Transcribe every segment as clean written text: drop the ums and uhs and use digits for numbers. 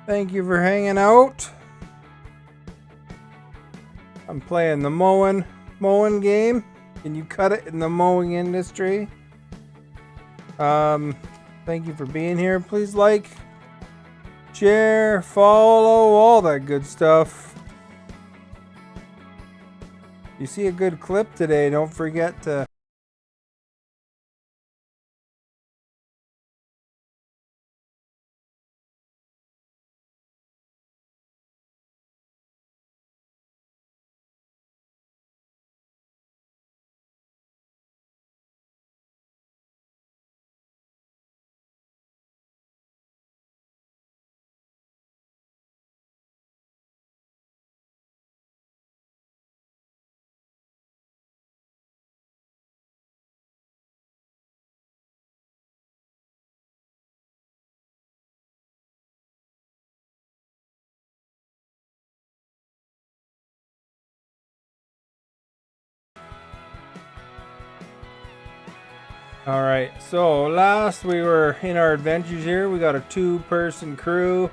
Thank you for hanging out. I'm playing the mowing game. Can you cut it in the mowing industry? Thank you for being here. Please like, share, follow, all that good stuff. If you see a good clip today, don't forget to Alright, so last we were in our adventures here. We got a 2-person crew.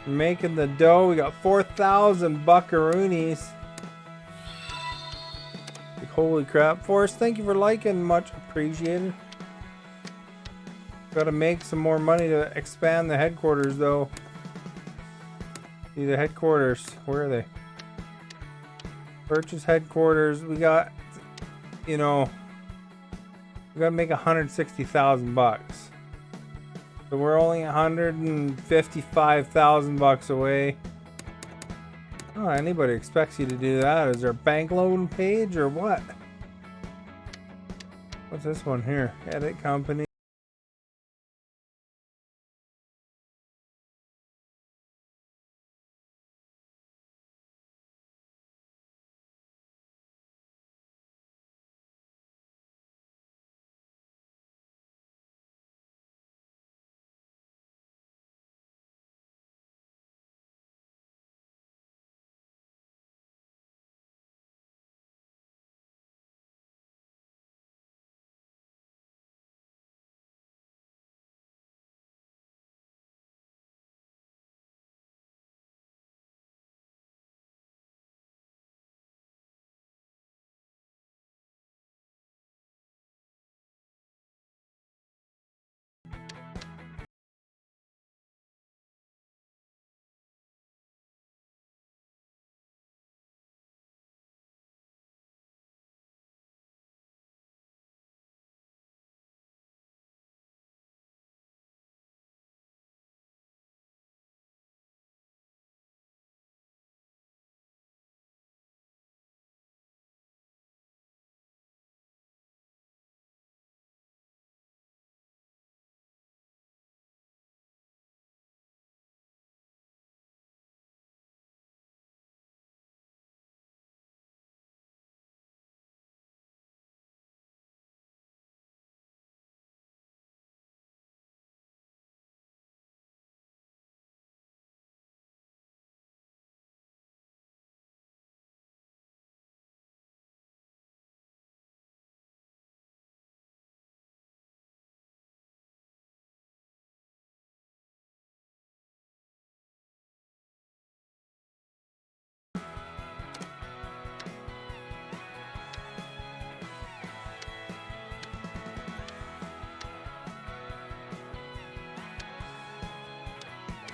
Making the dough. We got 4,000 buckaroonies. Like, holy crap. Forrest, thank you for liking. Much appreciated. Gotta make some more money to expand the headquarters though. See the headquarters. Where are they? Purchase headquarters. We got, you know, we gotta make 160,000 bucks. So we're only 155,000 bucks away. Oh, anybody expects you to do that? Is there a bank loan page or what? What's this one here? Edit company.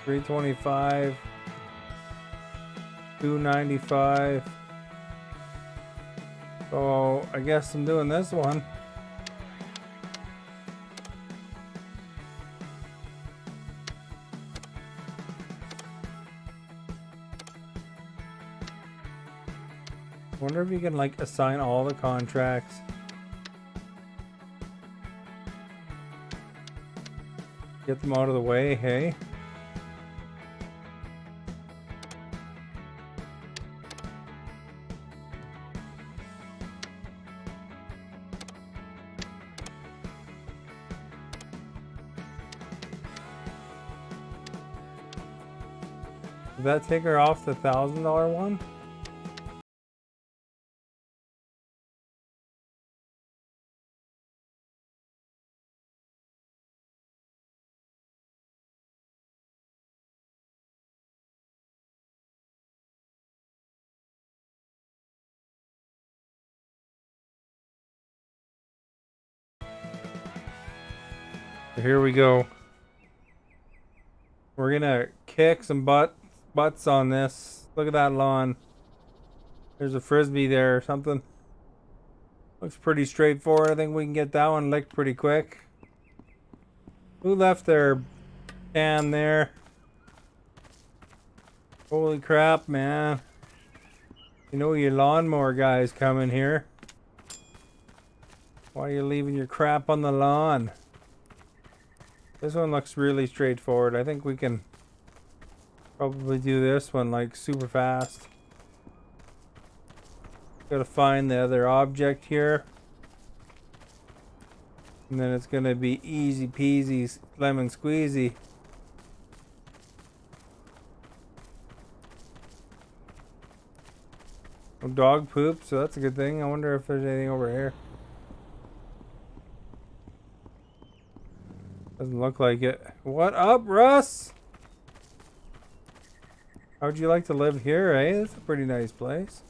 $325, $295. So I guess I'm doing this one. Wonder if you can like assign all the contracts. Get them out of the way, hey? Did that take her off the $1,000 one? So here we go. We're gonna kick some butts on this. Look at that lawn. There's a frisbee there or something. Looks pretty straightforward. I think we can get that one licked pretty quick. Who left their can there? Holy crap, man. You know your lawnmower guy's coming here. Why are you leaving your crap on the lawn? This one looks really straightforward. I think we can probably do this one like super fast. Gotta find the other object here. And then it's gonna be easy peasy lemon squeezy. Oh, dog poop, so that's a good thing. I wonder if there's anything over here. Doesn't look like it. What up, Russ? How'd you like to live here, eh? That's a pretty nice place.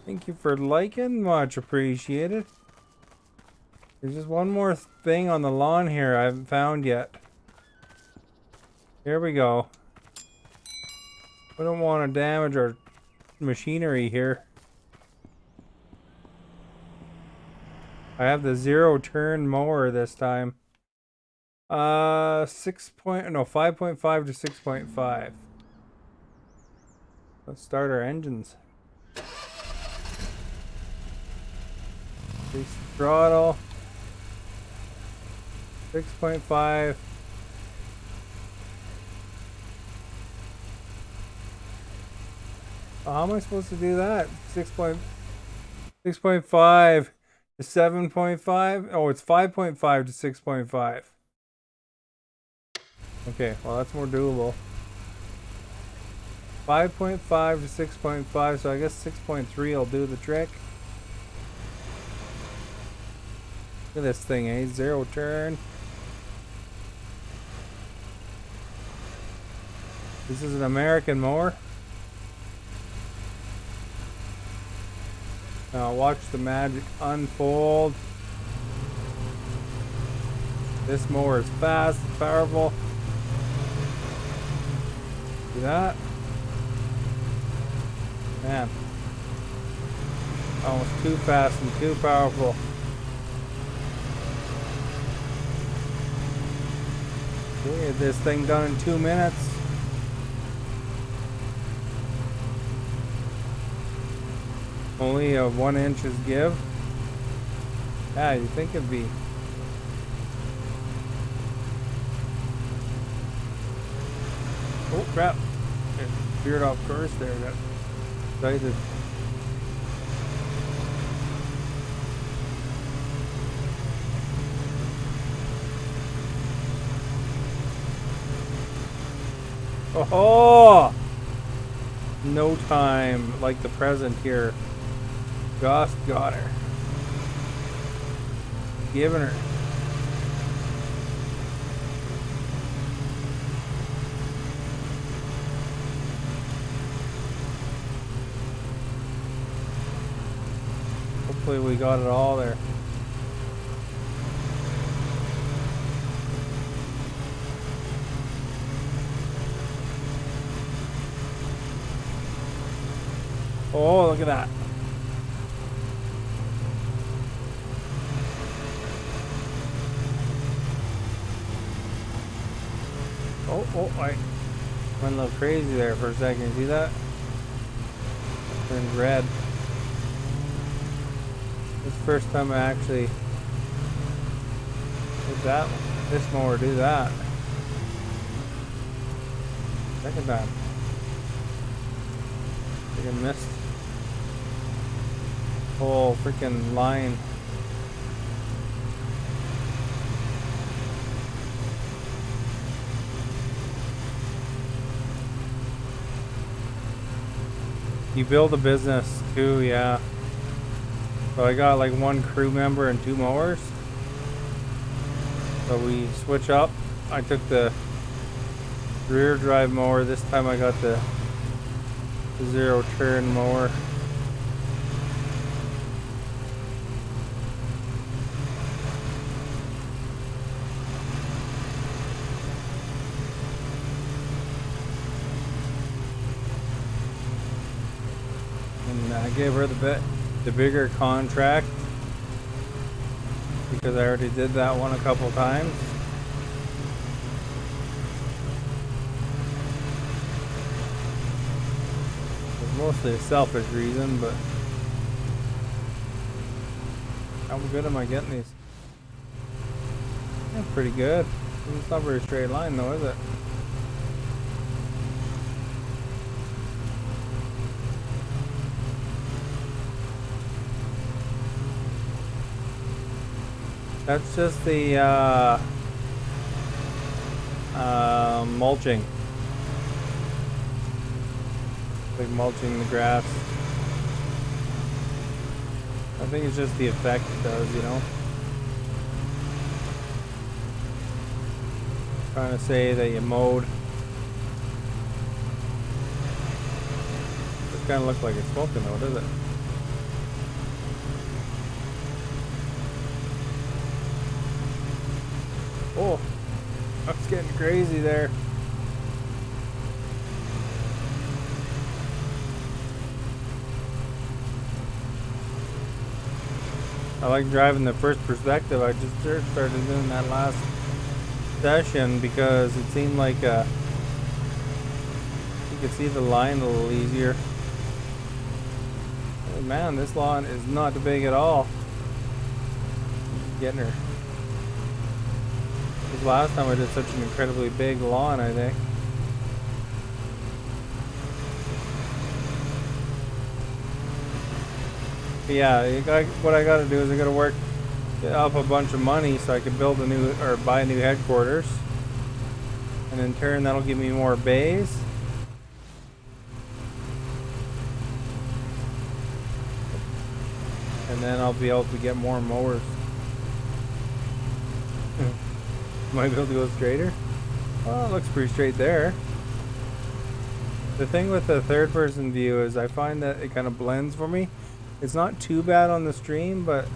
Thank you for liking. Much appreciated. There's just one more thing on the lawn here I haven't found yet. Here we go. We don't want to damage our machinery here. I have the 0-turn mower this time. 5.5 to 6.5. Let's start our engines. Increase the throttle. 6.5. How am I supposed to do that? 6.5 to 7.5. Oh, it's 5.5 to 6.5. Okay, well that's more doable. 5.5 to 6.5, so I guess 6.3 will do the trick. Look at this thing, eh? 0-turn. This is an American mower. Now watch the magic unfold. This mower is fast, powerful. See that? Man. Almost too fast and too powerful. Okay, this thing done in 2 minutes. Only a 1 inches give. Yeah, you think it'd be. Oh crap! It veered off course there. Got excited. Oh! No time like the present here. Just got her. Giving her. Hopefully we got it all there. Oh, look at that. Oh, I went a little crazy there for a second. You see that? Turned red. This is the first time I actually did that. This mower do that. Second time. I think I missed the whole freaking line. You build a business too, yeah. So I got like 1 crew member and 2 mowers. So we switch up. I took the rear drive mower. This time I got the 0-turn mower. give her the bigger contract because I already did that one a couple times. It's mostly a selfish reason, but how good am I getting these? Yeah, pretty good. It's not a very straight line though, is it? That's just the mulching. Like mulching the grass. I think it's just the effect it does, you know? Trying to say that you mowed. This kind of looks like it's smoking though, does it? Oh, that's getting crazy there. I like driving the first perspective. I just started doing that last session because it seemed like you could see the line a little easier. Oh, man, this lawn is not big at all. Getting her. Because last time I did such an incredibly big lawn, I think. But yeah, what I got to do is I got to get up a bunch of money so I can build buy a new headquarters, and in turn that'll give me more bays. And then I'll be able to get more mowers. Might be able to go straighter. Well, it looks pretty straight there. The thing with the third person view is I find that it kind of blends for me. It's not too bad on the stream, but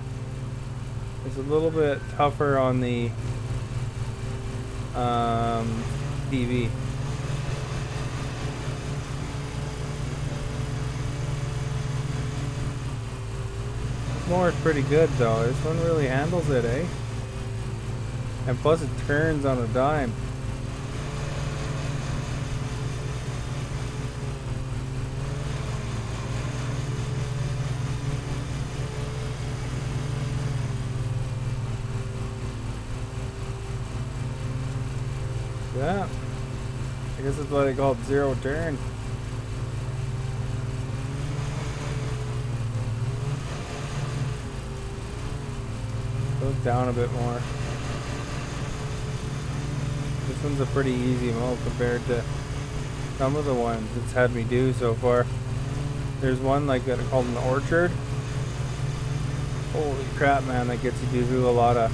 it's a little bit tougher on the TV. This mower's pretty good though. This one really handles it, eh? And plus it turns on a dime. Yeah. I guess that's why they call it zero turn. Goes down a bit more. This one's a pretty easy mow compared to some of the ones it's had me do so far. There's one like that called an orchard. Holy crap, man, that gets you to do a lot of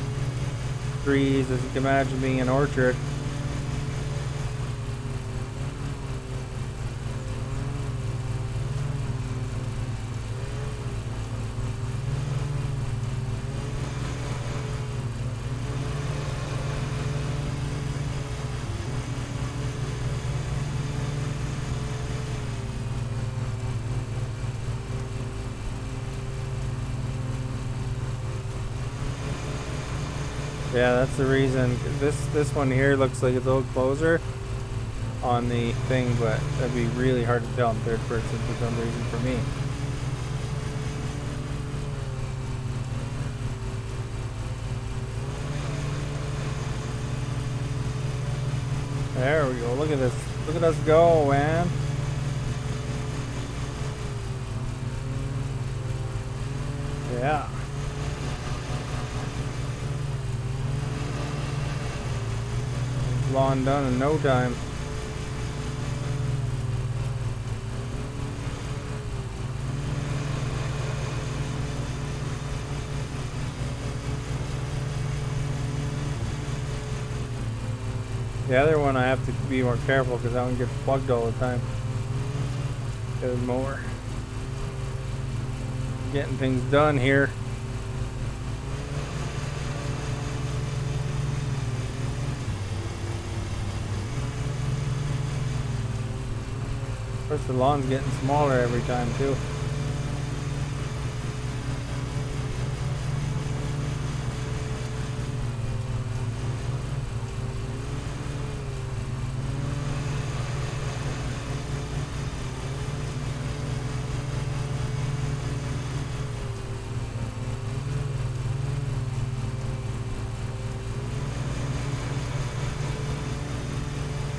trees, as you can imagine being an orchard. Yeah, that's the reason. This one here looks like it's a little closer on the thing, but that'd be really hard to tell in third person for some reason for me. There we go. Look at this. Look at us go, man. Yeah. Lawn done in no time. The other one I have to be more careful because that one gets plugged all the time. There's more. Getting things done here. Of course, the lawn's getting smaller every time too.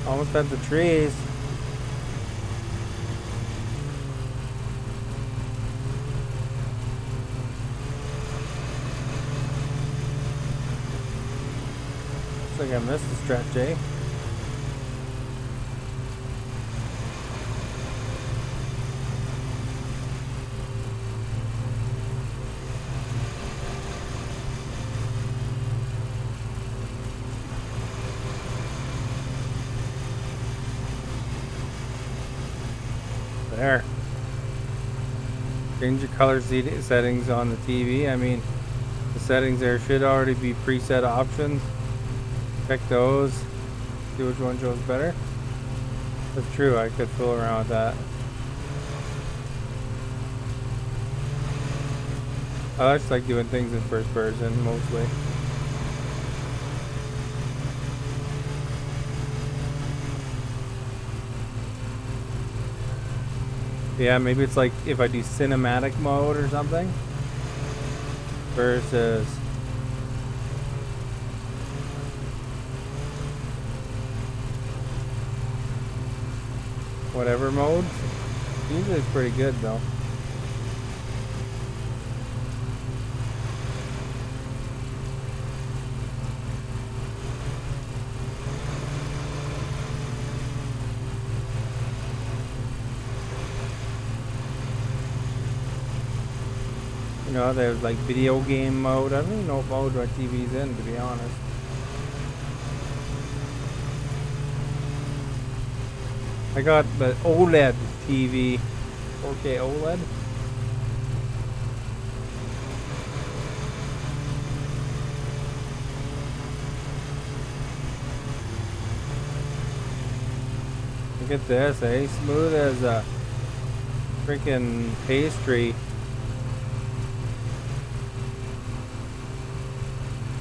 Almost at the trees. Looks like I missed the stretch, eh? There. Change your color settings on the TV. I mean, the settings there should already be preset options. Check those. See which one shows better. That's true. I could fool around with that. I just like doing things in first person mostly. Yeah, maybe it's like if I do cinematic mode or something versus whatever mode. Usually it's pretty good though. You know, there's like video game mode. I don't even know what mode my TV's in, to be honest. I got the OLED TV, 4K OLED. Look at this, eh? Smooth as a freaking pastry.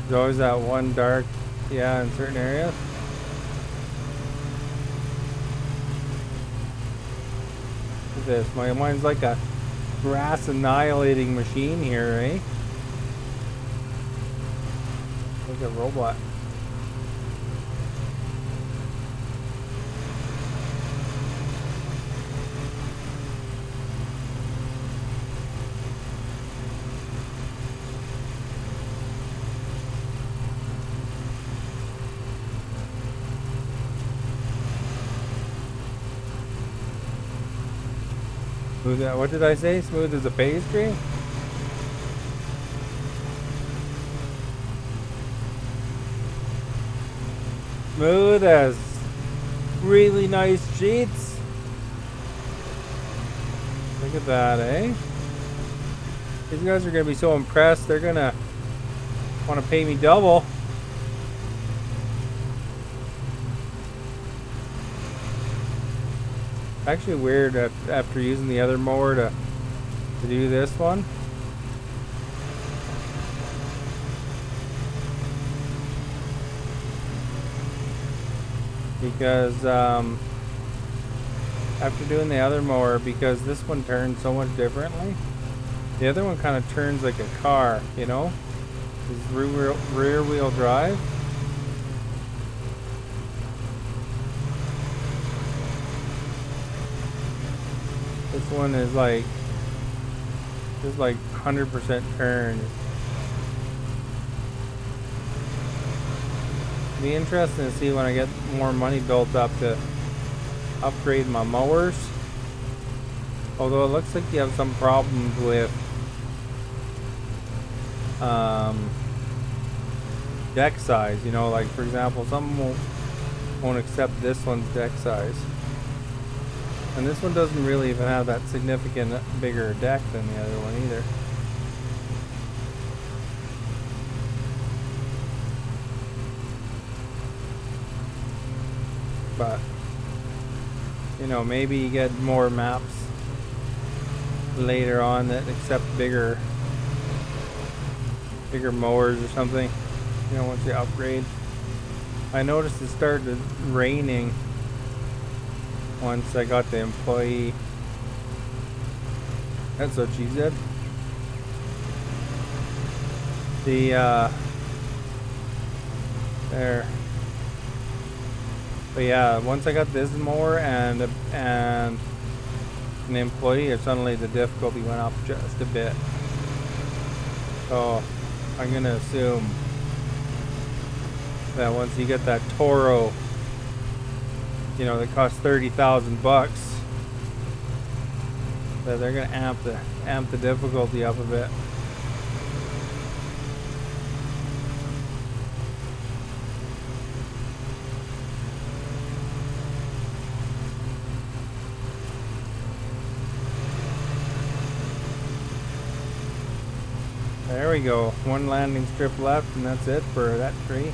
There's always that one dark, yeah, in certain areas. Look at this, mine's like a grass annihilating machine here, eh? Like a robot. What did I say? Smooth as a pastry? Smooth as really nice sheets. Look at that, eh? These guys are gonna be so impressed, they're gonna want to pay me double. Actually weird after using the other mower to do this one. Because after doing the other mower, because this one turns so much differently, the other one kind of turns like a car, you know? It's rear wheel drive. This one is like, just like 100% turn. Be interesting to see when I get more money built up to upgrade my mowers. Although it looks like you have some problems with deck size. You know, like for example, some won't accept this one's deck size. And this one doesn't really even have that significant bigger deck than the other one either. But, you know, maybe you get more maps later on that accept bigger mowers or something, you know, once you upgrade. I noticed it started raining once I got the employee. That's what she said. The there But yeah, once I got this mower and an employee, suddenly the difficulty went up just a bit. So I'm gonna assume that once you get that Toro, you know, that costs $30,000, that they're gonna amp the difficulty up a bit. There we go. One landing strip left, and that's it for that tree.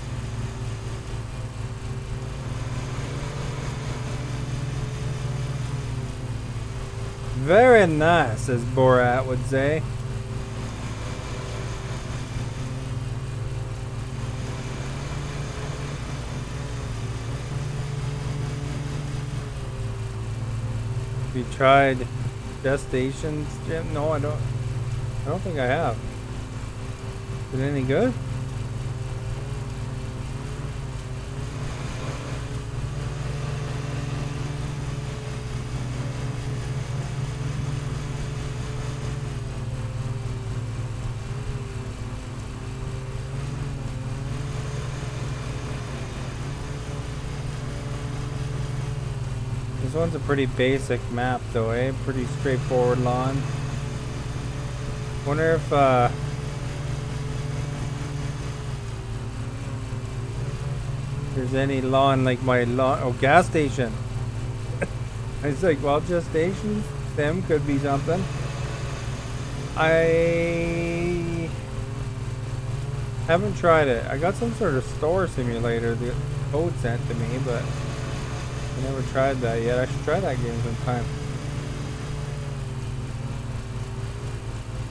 Very nice, as Borat would say. Have you tried Gestations, Jim? No, I don't think I have. Is it any good? This one's a pretty basic map though, eh? Pretty straightforward lawn. Wonder if there's any lawn like my lawn. Oh, gas station. I was like, well, Gestation Sim could be something. I haven't tried it. I got some sort of store simulator the code sent to me, but I never tried that yet. I should try that game sometime.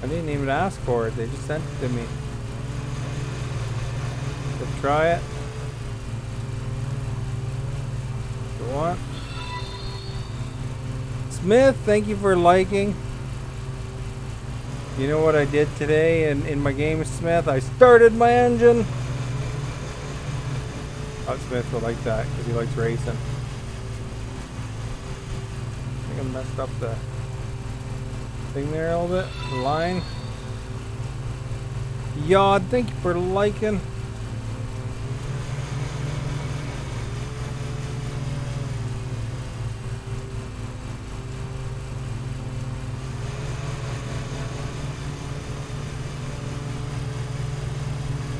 I didn't even ask for it. They just sent it to me. To try it. Go on. Smith, thank you for liking. You know what I did today in my game, Smith? I started my engine. Oh, Smith will like that because he likes racing. I think I messed up the thing there a little bit. The line. Yod, thank you for liking.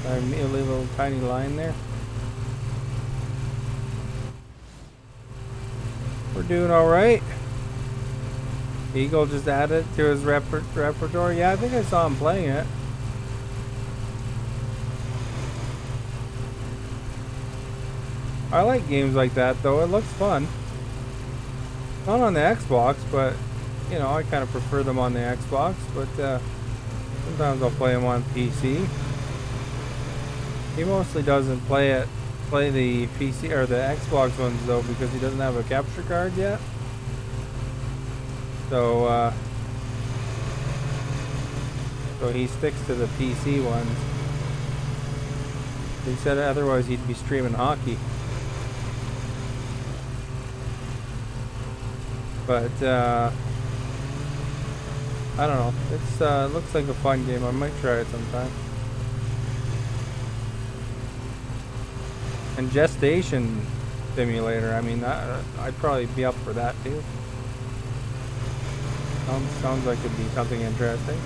I leave a little tiny line there. We're doing all right. Eagle just added to his repertoire. Yeah, I think I saw him playing it. I like games like that though. It looks fun. Not on the Xbox, but you know, I kind of prefer them on the Xbox. But sometimes I'll play them on PC. He mostly doesn't play the PC or the Xbox ones though because he doesn't have a capture card yet. So he sticks to the PC ones. He said otherwise he'd be streaming hockey. But I don't know. It's looks like a fun game. I might try it sometime. And Gestation Simulator, I mean, I'd probably be up for that too. Sounds like it'd be something interesting.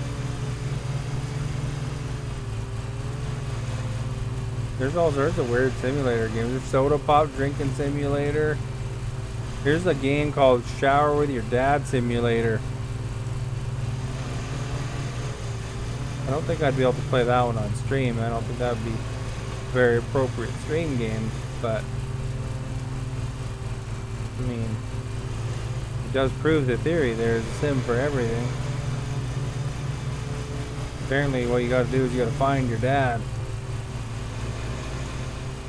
There's all sorts of weird simulator games. There's Soda Pop Drinking Simulator. Here's a game called Shower with Your Dad Simulator. I don't think I'd be able to play that one on stream. I don't think that would be very appropriate stream game, but I mean, it does prove the theory there's a sim for everything. Apparently what you gotta do is you gotta find your dad.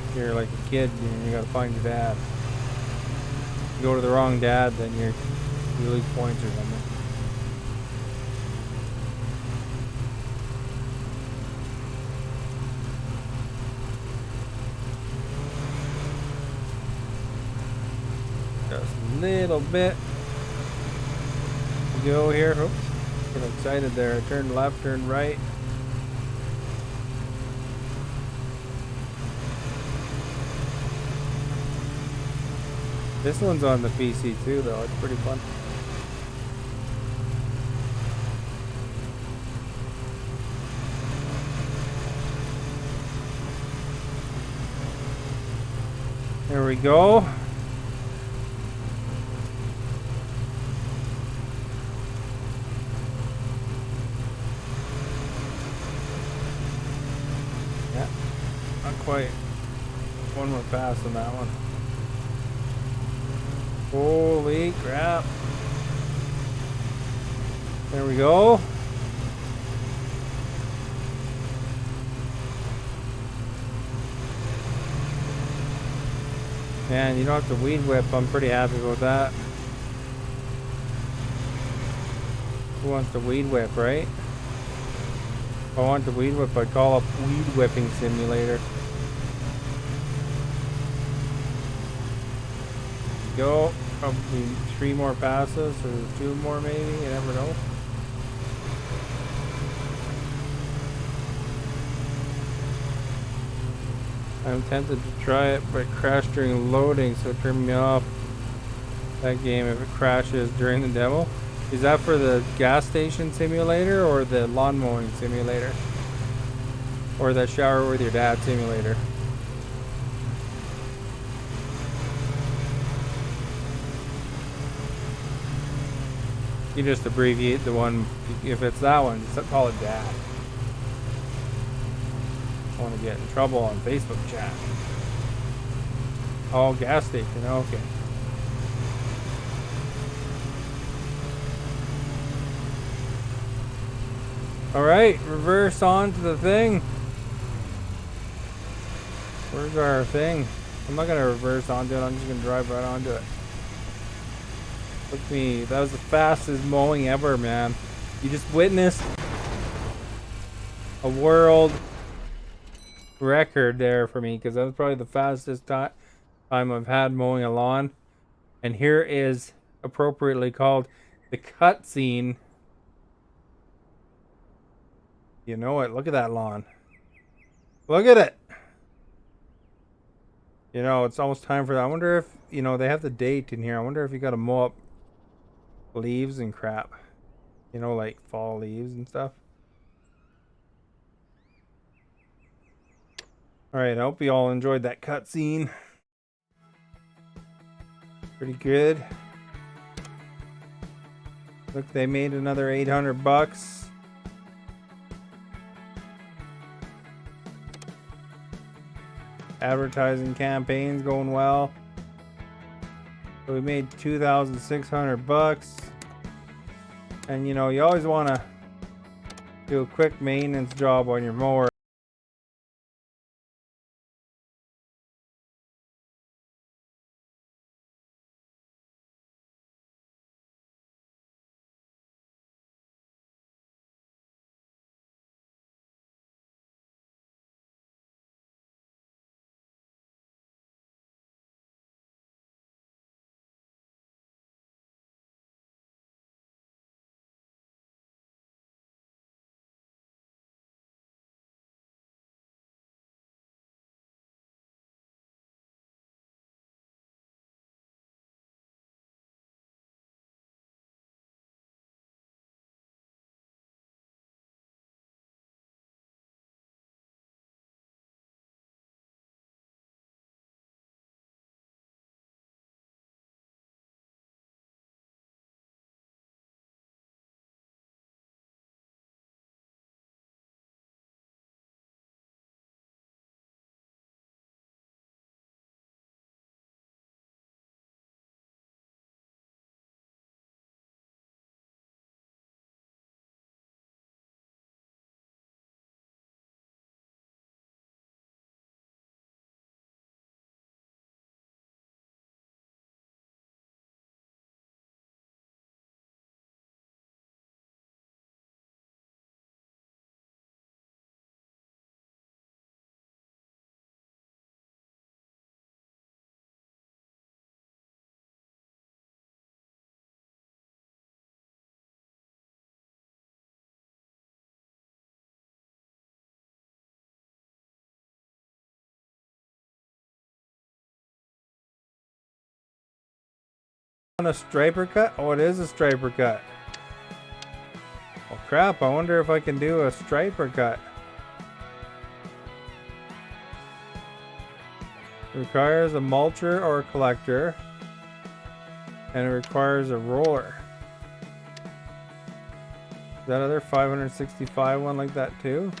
If you're like a kid, you gotta find your dad. If you go to the wrong dad, then you lose points or something. little bit. Go here. Oops. Get excited there. Turn left, turn right. This one's on the PC too, though. It's pretty fun. There we go. Yeah, not quite. One more pass on that one. Holy crap. There we go. Man, you don't have to weed whip. I'm pretty happy about that. Who wants to weed whip, right? If I want to weed whip, I'd call up Weed Whipping Simulator. Go. Probably 3 more passes or 2 more maybe. You never know. I'm tempted to try it, but it crashed during loading, so it turned me off that game if it crashes during the demo. Is that for the gas station simulator or the lawn mowing simulator? Or the shower with your dad simulator? You just abbreviate the one. If it's that one, just call it dad. I want to get in trouble on Facebook chat. Oh, gas station. Okay. All right, reverse onto the thing. Where's our thing? I'm not gonna reverse onto it. I'm just gonna drive right onto it. Look at me. That was the fastest mowing ever, man. You just witnessed a world record there for me, because that was probably the fastest time I've had mowing a lawn. And here is appropriately called the cutscene. You know it. Look at that lawn. Look at it. You know, it's almost time for that. I wonder if, you know, they have the date in here. I wonder if you got to mow up leaves and crap. You know, like fall leaves and stuff. Alright, I hope you all enjoyed that cutscene. Pretty good. Look, they made another 800 bucks. Advertising campaigns going well. So we made 2,600 bucks. And you know, you always want to do a quick maintenance job on your mower. On a striper cut? Oh, it is a striper cut. Oh crap, I wonder if I can do a striper cut. It requires a mulcher or a collector. And it requires a roller. Is that other 565 one like that too?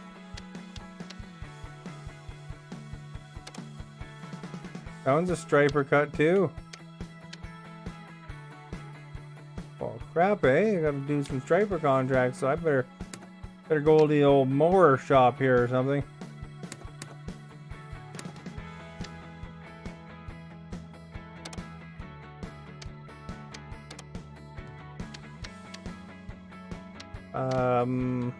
That one's a striper cut too. Oh crap, eh? I gotta do some striper contracts, so I better go to the old mower shop here or something. Um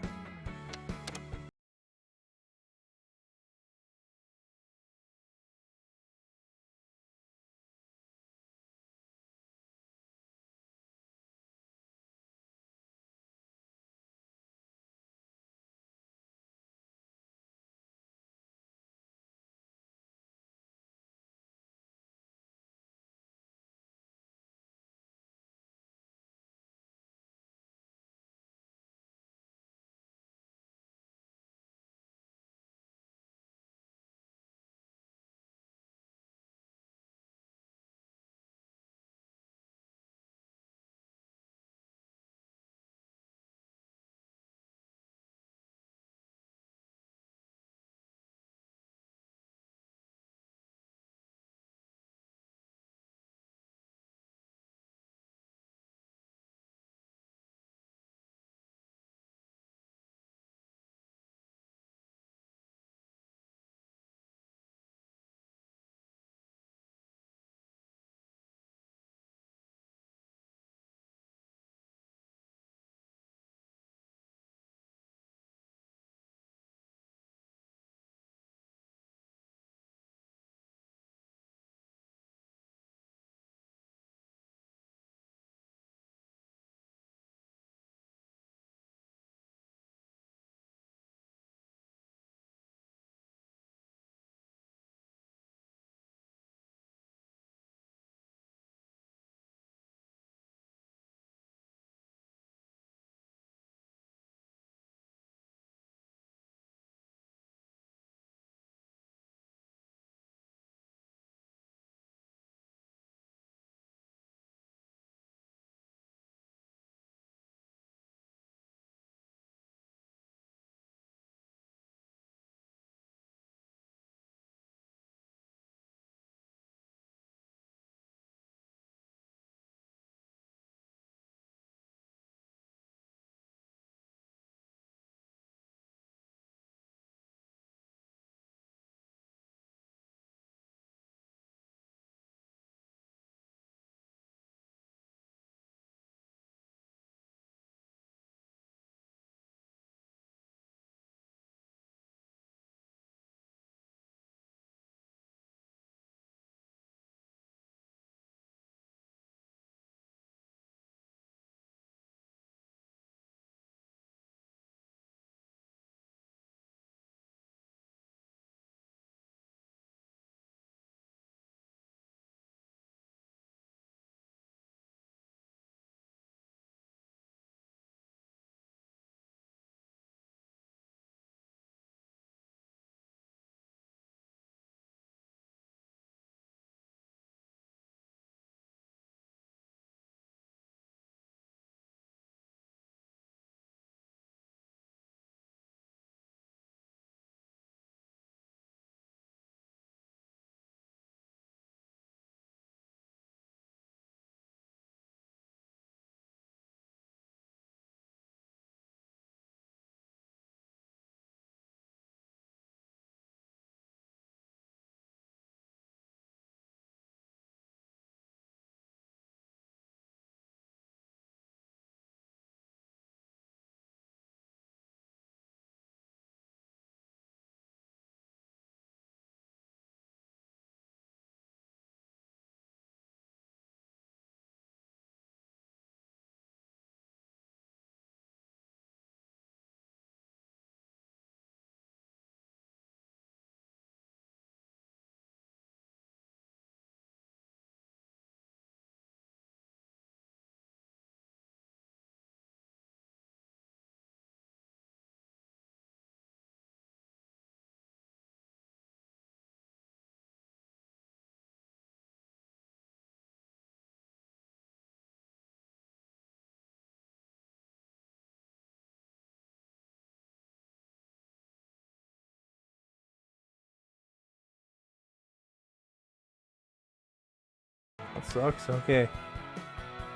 That sucks. Okay.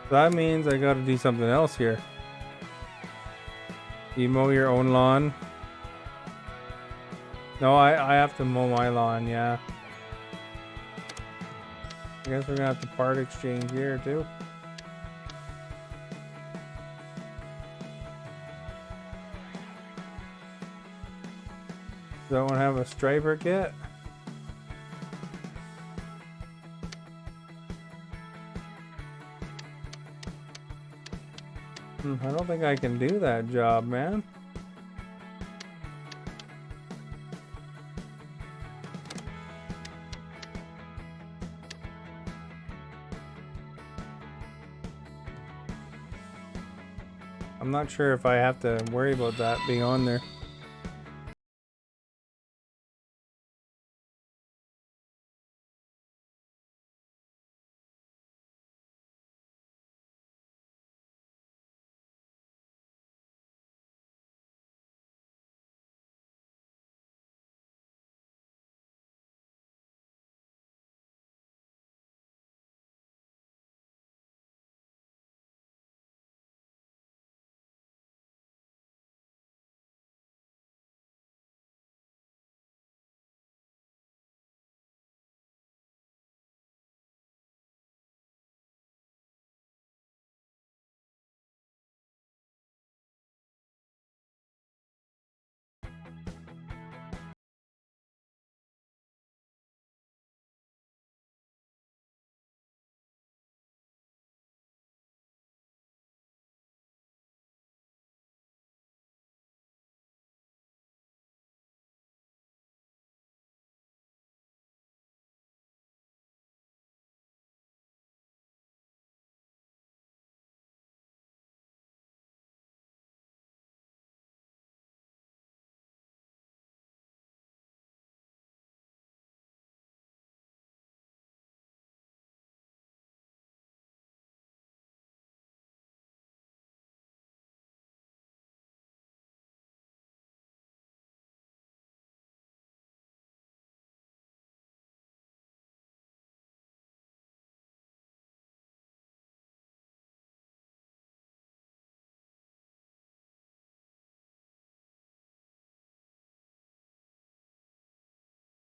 So that means I gotta do something else here. You mow your own lawn? No, I have to mow my lawn, yeah. I guess we're gonna have to part exchange here too. Does that one have a striper kit? I don't think I can do that job, man. I'm not sure if I have to worry about that being on there.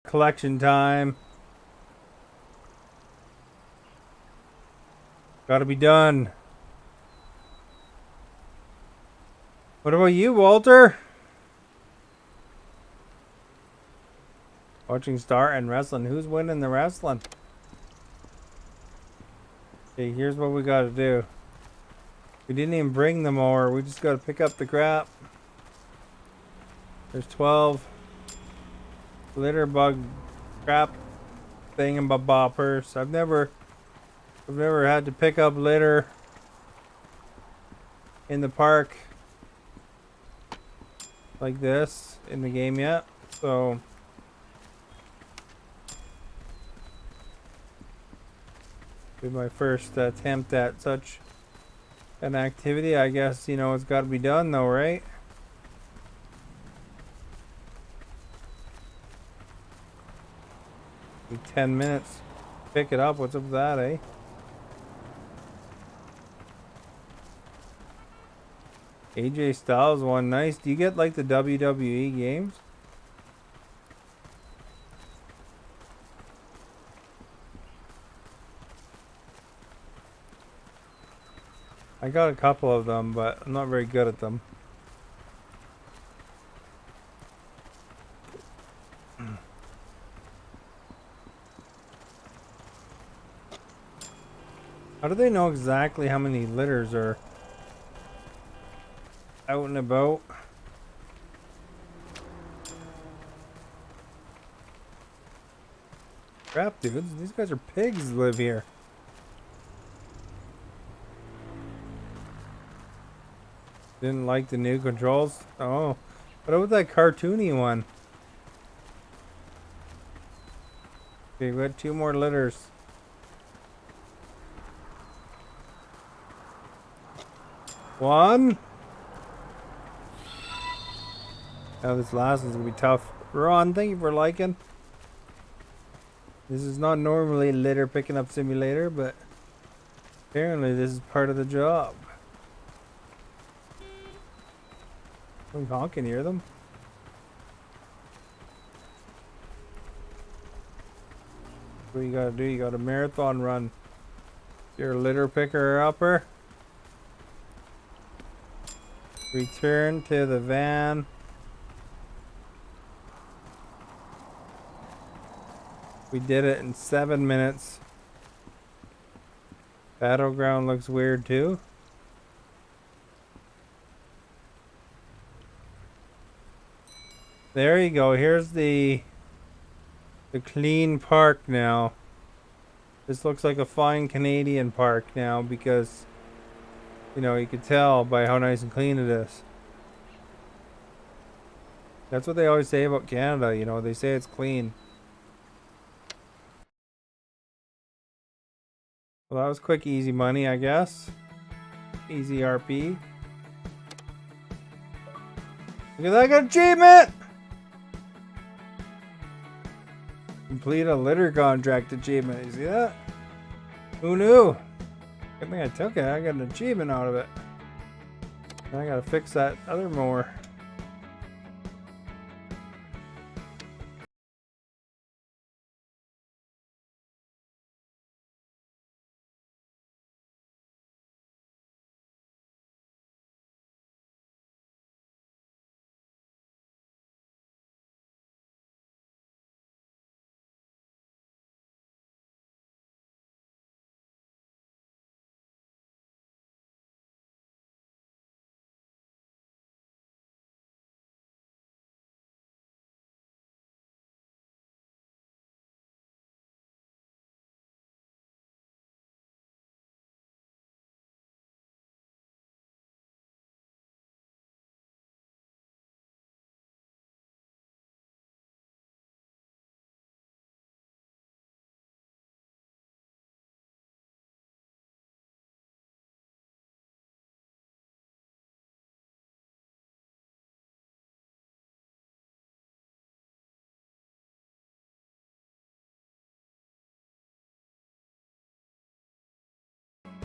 Collection time. Gotta be done. What about you, Walter? Watching Star and wrestling. Who's winning the wrestling? Okay, here's what we gotta do. We didn't even bring the mower. We just gotta pick up the crap. There's 12 litter bug crap thingamaboppers. I've never had to pick up litter in the park like this in the game yet. So be my first attempt at such an activity. I guess, you know, it's got to be done though, right? In 10 minutes. Pick it up. What's up with that, eh? AJ Styles won. Nice. Do you get like the WWE games? I got a couple of them, but I'm not very good at them. How do they know exactly how many litters are out and about? Crap, dudes. These guys are pigs that live here. Didn't like the new controls? Oh. What about that cartoony one? Okay, we got 2 more litters. One. Oh, this last one's gonna be tough. Ron, thank you for liking. This is not normally litter picking up simulator, but apparently this is part of the job. I'm honking, hear them? What you gotta do? You got a marathon run. You're a litter picker upper. Return to the van. We did it in 7 minutes. Battleground looks weird too. There you go. Here's the clean park now. This looks like a fine Canadian park now because, you know, you could tell by how nice and clean it is. That's what they always say about Canada, you know, they say it's clean. Well, that was quick, easy money, I guess. Easy RP. Look at that, I got achievement! Complete a litter contract achievement. You see that? Who knew? Good thing I took it. I got an achievement out of it. Now I gotta fix that other mower.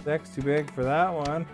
Deck's too big for that one.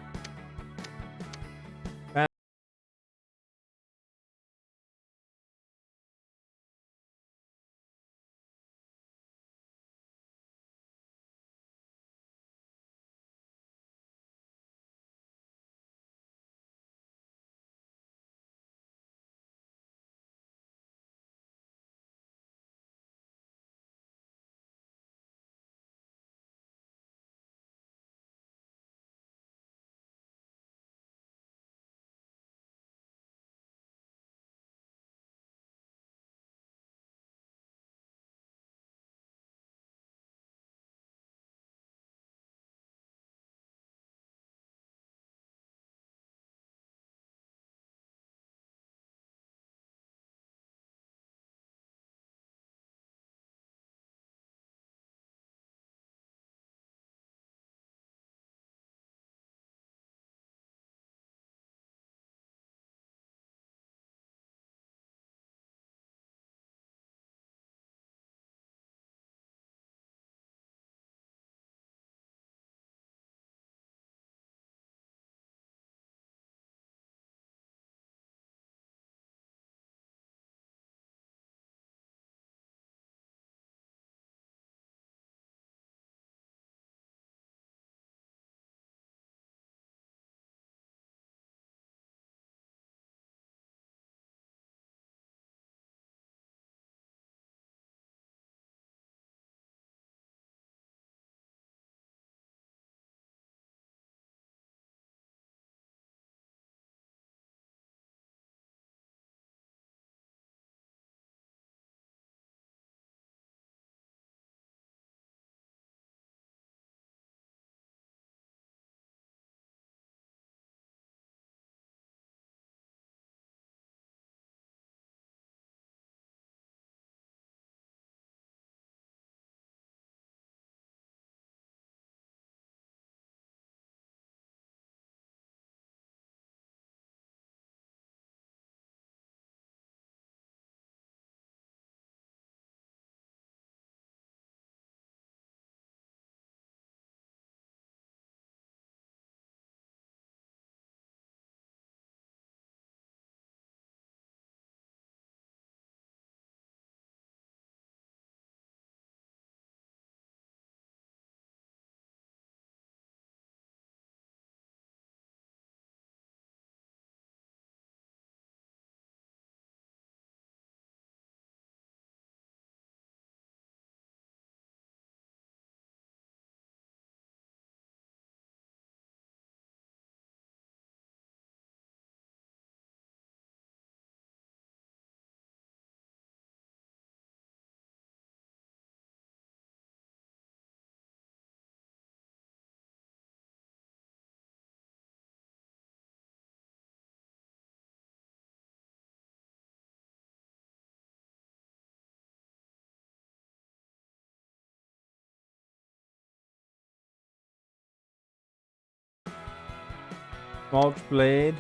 mulch blade.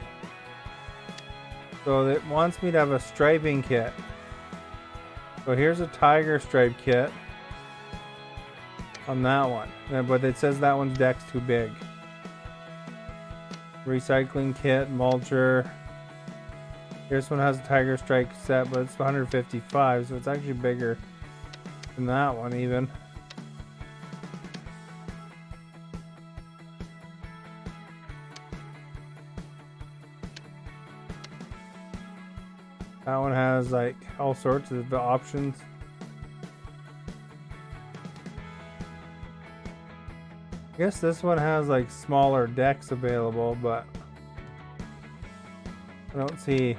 So it wants me to have a striping kit. So here's a tiger stripe kit on that one, but it says that one's deck's too big. Recycling kit, mulcher. This one has a tiger stripe set, but it's 155, so it's actually bigger than that one even. That one has like all sorts of options. I guess this one has like smaller decks available, but I don't see.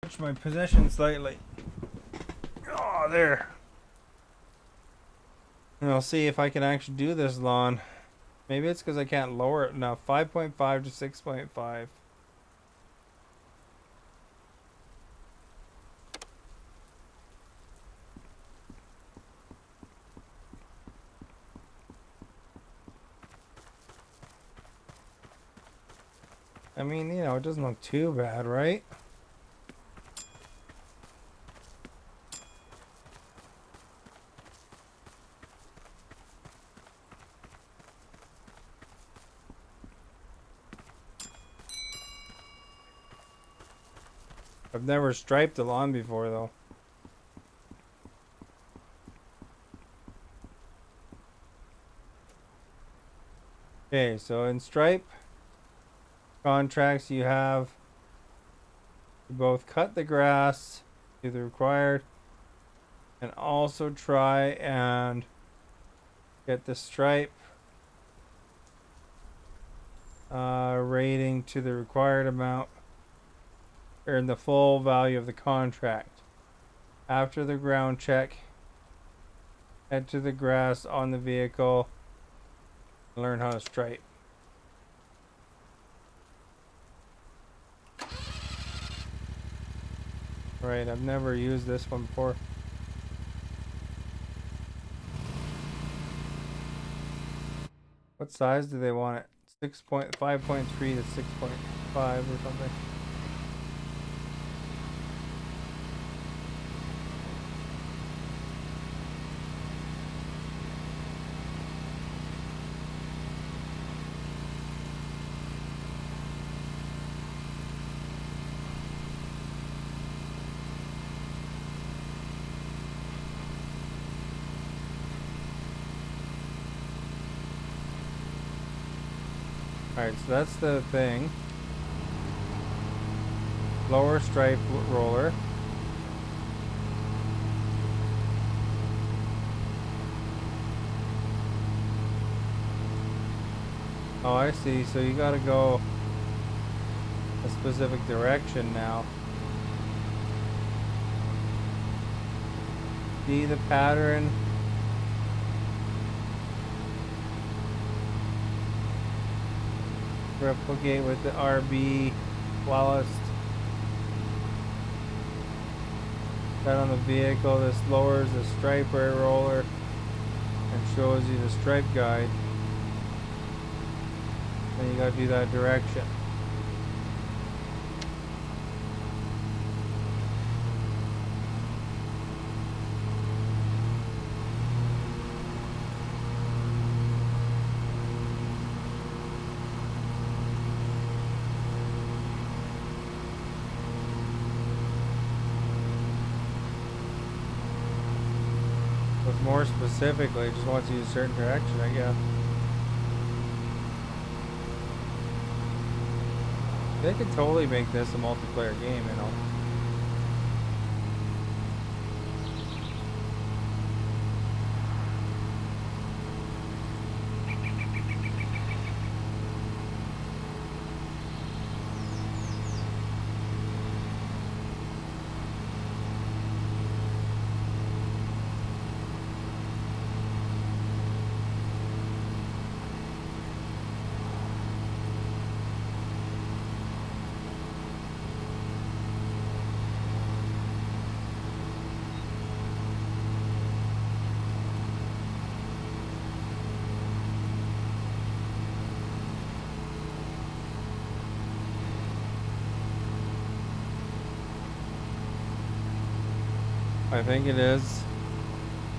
Switch my position slightly. Oh, there. And I'll see if I can actually do this lawn. Maybe it's because I can't lower it enough. 5.5 to 6.5. I mean, you know, it doesn't look too bad, right? I've never striped a lawn before, though. Okay, so in stripe contracts, you have to both cut the grass to the required and also try and get the stripe rating to the required amount or in the full value of the contract. After the ground check, head to the grass on the vehicle and learn how to stripe. Right, I've never used this one before. What size do they want it? 5.3 to 6.5 or something. Alright, so that's the thing. Lower stripe roller. Oh, I see. So you gotta go a specific direction now. See the pattern? Replicate with the RB ballast. That on the vehicle, this lowers the stripe air roller and shows you the stripe guide. Then you gotta do that direction. But more specifically, it just wants you in a certain direction, I guess. They could totally make this a multiplayer game, you know. I think it is.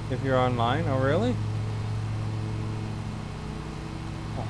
If you're online. Oh, really? Oh.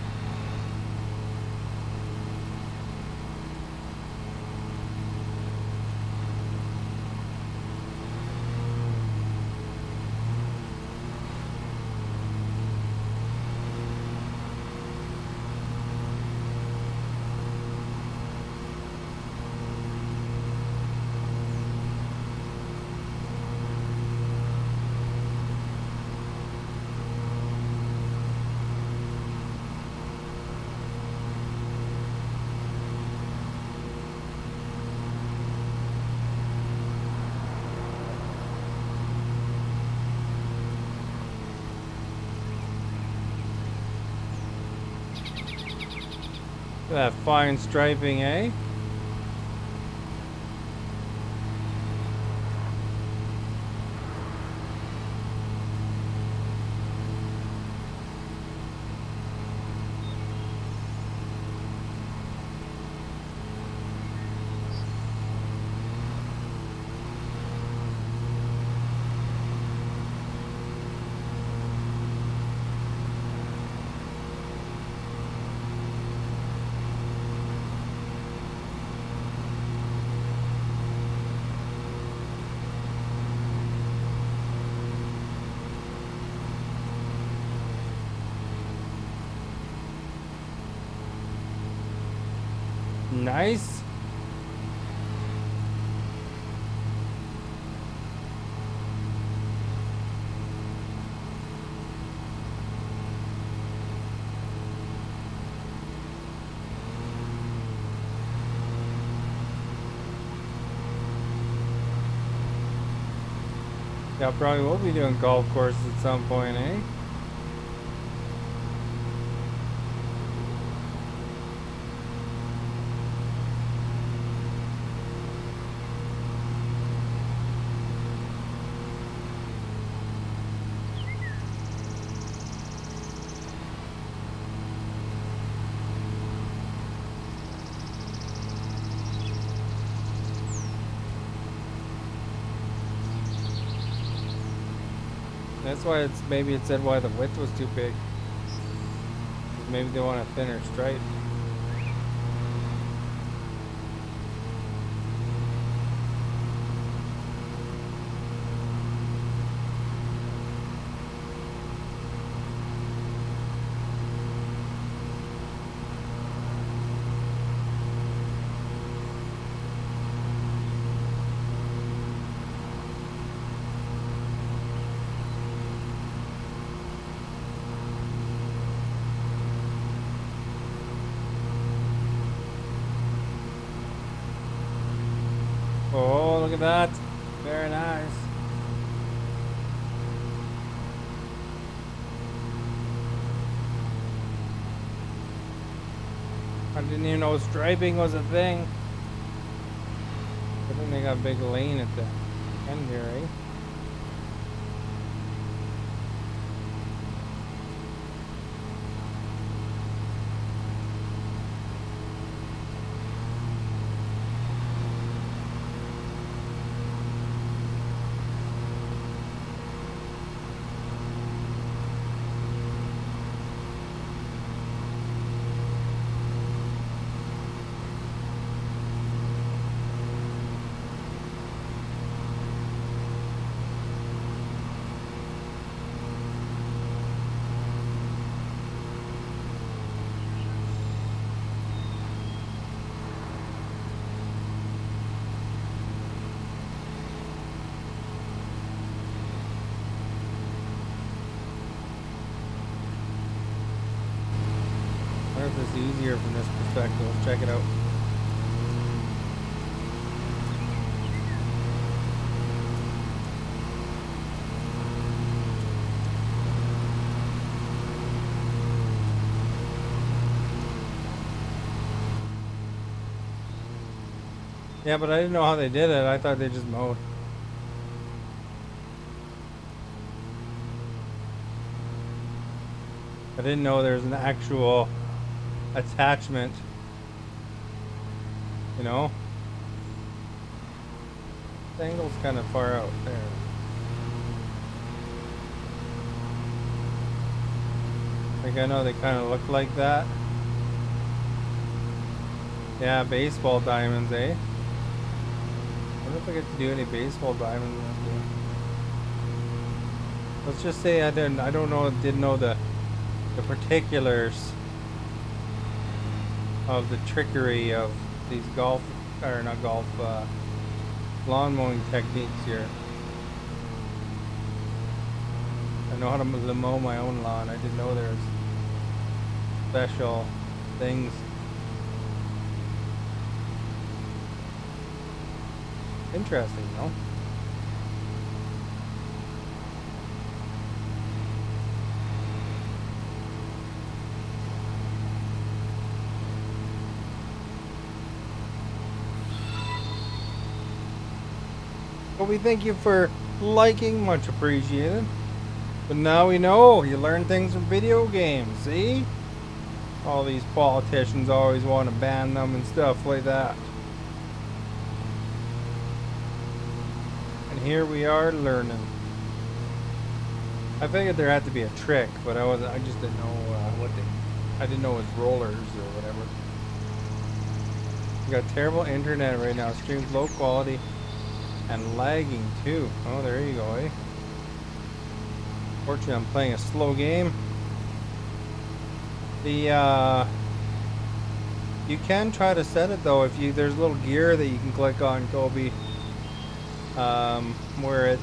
That fine striping, eh? Nice. Yeah, probably will be doing golf courses at some point, eh? That's why it's maybe it said why the width was too big. Maybe they want a thinner stripe. Oh, look at that. Very nice. I didn't even know striping was a thing. I think they got a big lane at that. end here, eh? I wonder if it's easier from this perspective. Let's check it out. Yeah, but I didn't know how they did it. I thought they just mowed. I didn't know there's an actual attachment. You know? The angle's kind of far out there. Like, I know they kind of look like that. Yeah, baseball diamonds, eh? I wonder if I get to do any baseball diamonds. Let's just say I didn't know the particulars of the trickery of these lawn mowing techniques here. I know how to mow my own lawn. I didn't know there's special things. Interesting, no? Well, we thank you for liking, much appreciated. But now we know you learn things from video games, see? All these politicians always want to ban them and stuff like that. And here we are learning. I figured there had to be a trick, but I just didn't know I didn't know it was rollers or whatever. We got terrible internet right now. Streams low quality and lagging too. Oh, there you go, eh? Fortunately, I'm playing a slow game. You can try to set it though. There's a little gear that you can click on, Kobe, where it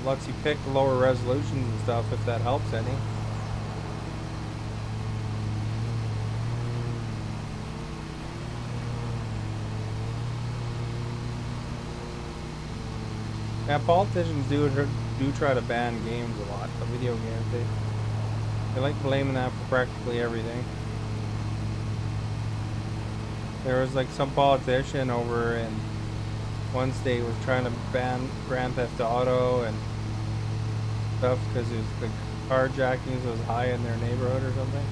lets you pick lower resolutions and stuff, if that helps any. Yeah, politicians do try to ban games a lot, the video games. They like blaming that for practically everything. There was like some politician over in one state was trying to ban Grand Theft Auto and stuff because the carjackings was high in their neighborhood or something.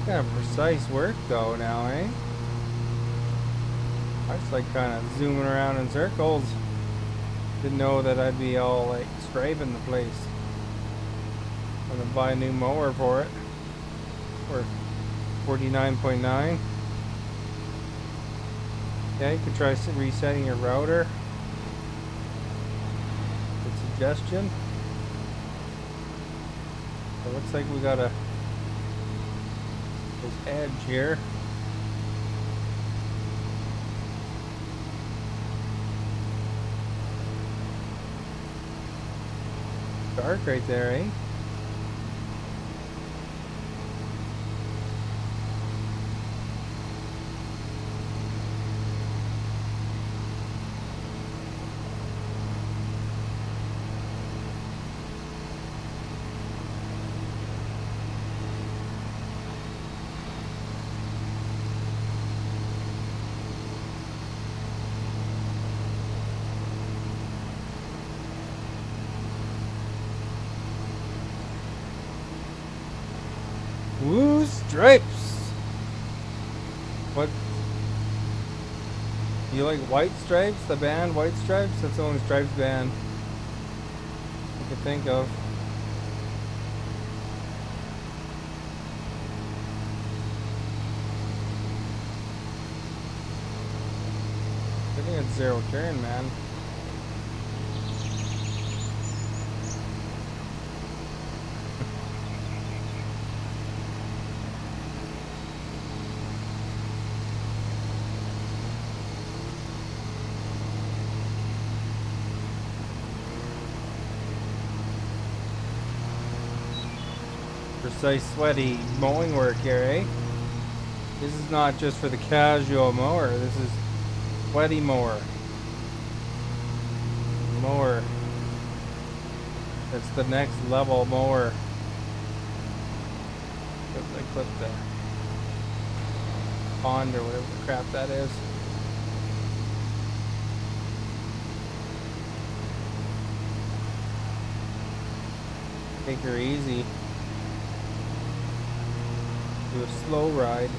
Kind of precise work though now, eh? I was like kind of zooming around in circles. Didn't know that I'd be all like strafing the place. I'm gonna buy a new mower for it. For 49.9. Yeah, you could try resetting your router. Good suggestion. It looks like we got a edge here. Dark right there, eh? Stripes. What? You like White Stripes? The band White Stripes? That's the only Stripes band I can think of. I think it's zero turn, man. Precise, sweaty mowing work here, eh? This is not just for the casual mower. This is sweaty mower. Mower. That's the next level mower. I clipped the pond or whatever the crap that is. Take her easy. Do a slow ride.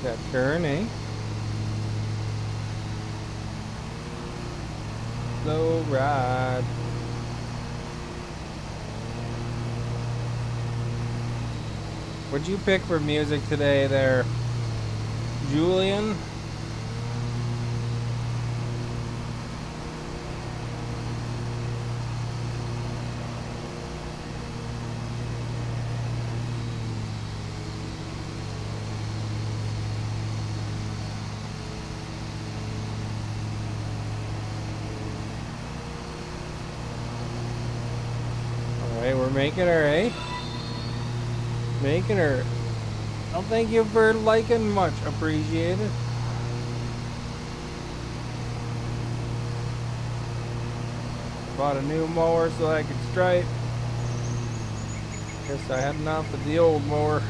That turn, eh? Slow ride. What'd you pick for music today there, Julian? Alright, we're making her, eh? Making her. Well, thank you for liking, much appreciated. Bought a new mower so I could stripe. Guess I had enough of the old mower.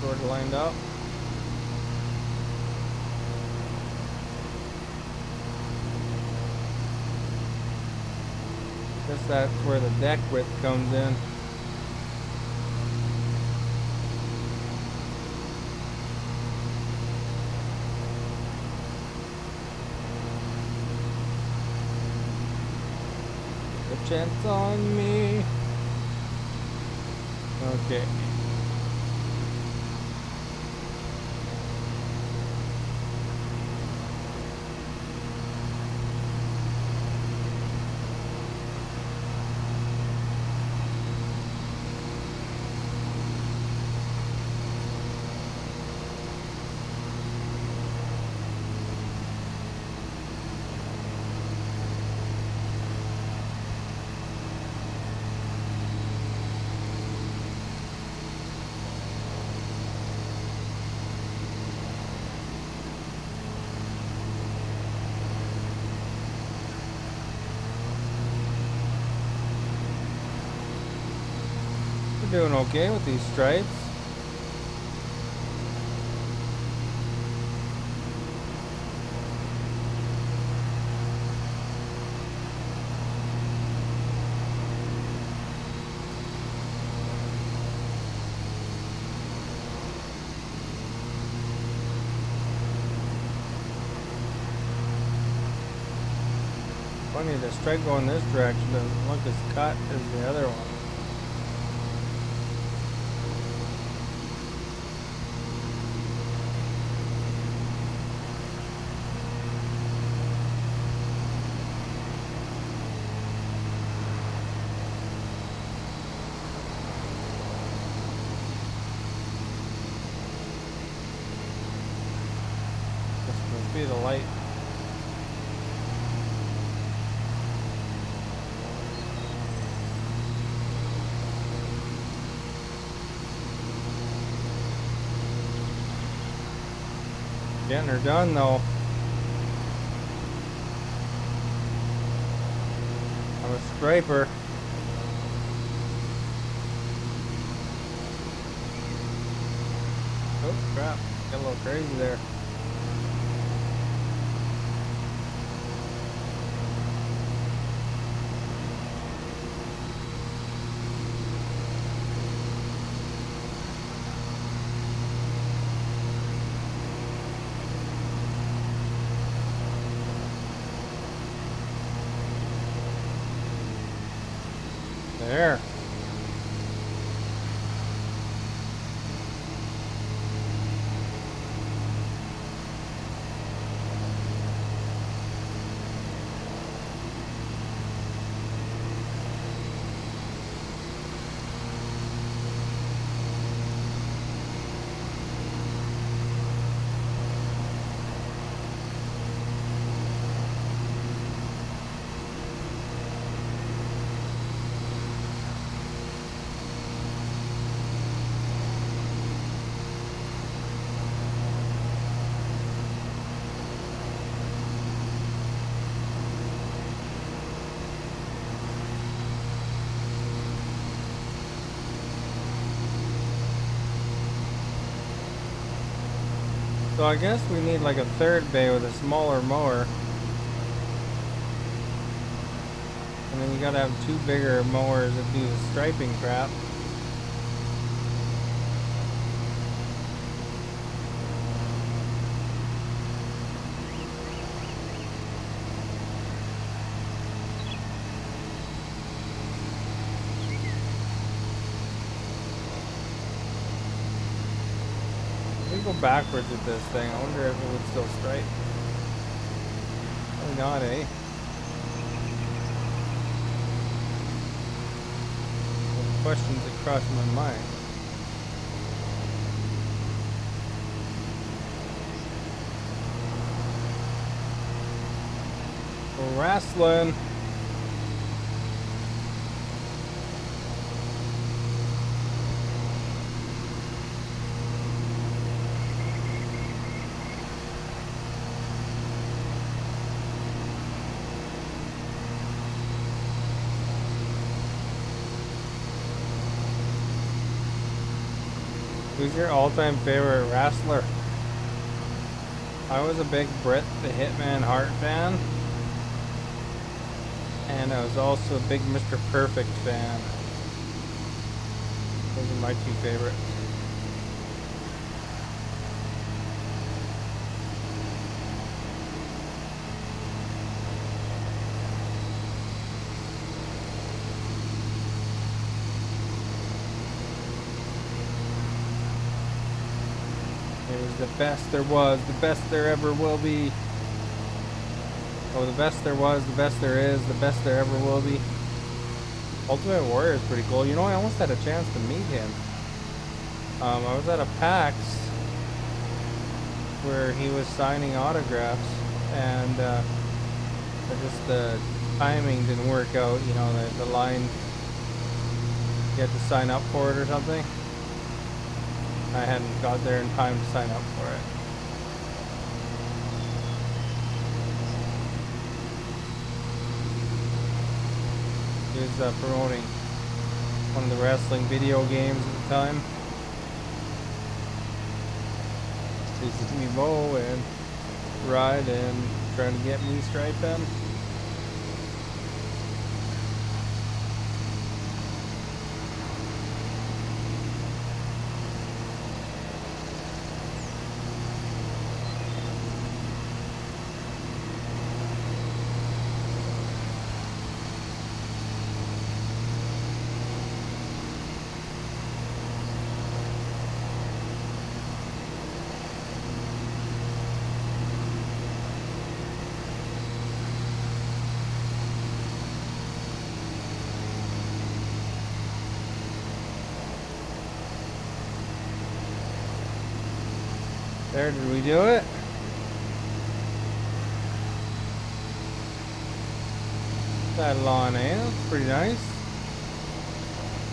Sort of lined up. Guess that's where the deck width comes in. A chance on me. Okay. We're doing okay with these stripes. Funny, the stripe going this direction doesn't look as cut as the other one. This must be the light. Getting her done though. I'm a striper. Oh crap, got a little crazy there. There. So I guess we need like a third bay with a smaller mower. And then you gotta have two bigger mowers that do the striping crap. We go backwards with this thing. I wonder if it would still stripe. Probably not, eh? Questions that cross my mind. We're wrestling. Who's your all-time favorite wrestler? I was a big Bret the Hitman Hart fan. And I was also a big Mr. Perfect fan. Those are my two favorites. It was the best there was, the best there ever will be. Oh, the best there was, the best there is, the best there ever will be. Ultimate Warrior is pretty cool. You know, I almost had a chance to meet him. I was at a PAX where he was signing autographs, and just the timing didn't work out. You know, the line, you had to sign up for it or something. I hadn't got there in time to sign up for it. He was promoting one of the wrestling video games at the time. This is me mowing, riding, trying to get me striping. There, did we do it? That lawn, eh? That's pretty nice.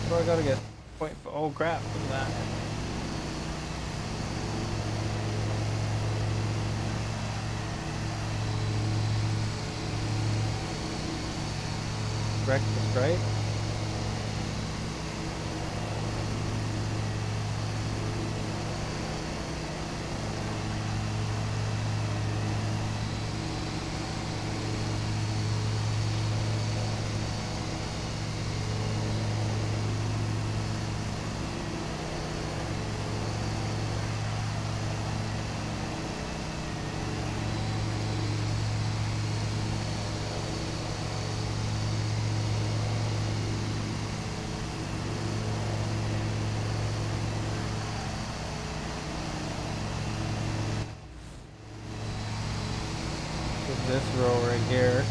What do I gotta get? Point. Oh crap! Look at that. Correct the stripe. With this row right here.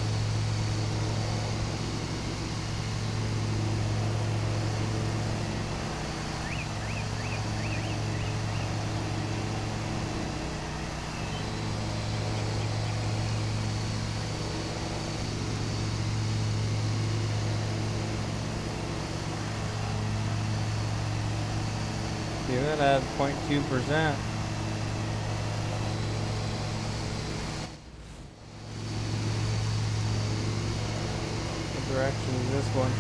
See, that adds 0.2%. What direction is this one?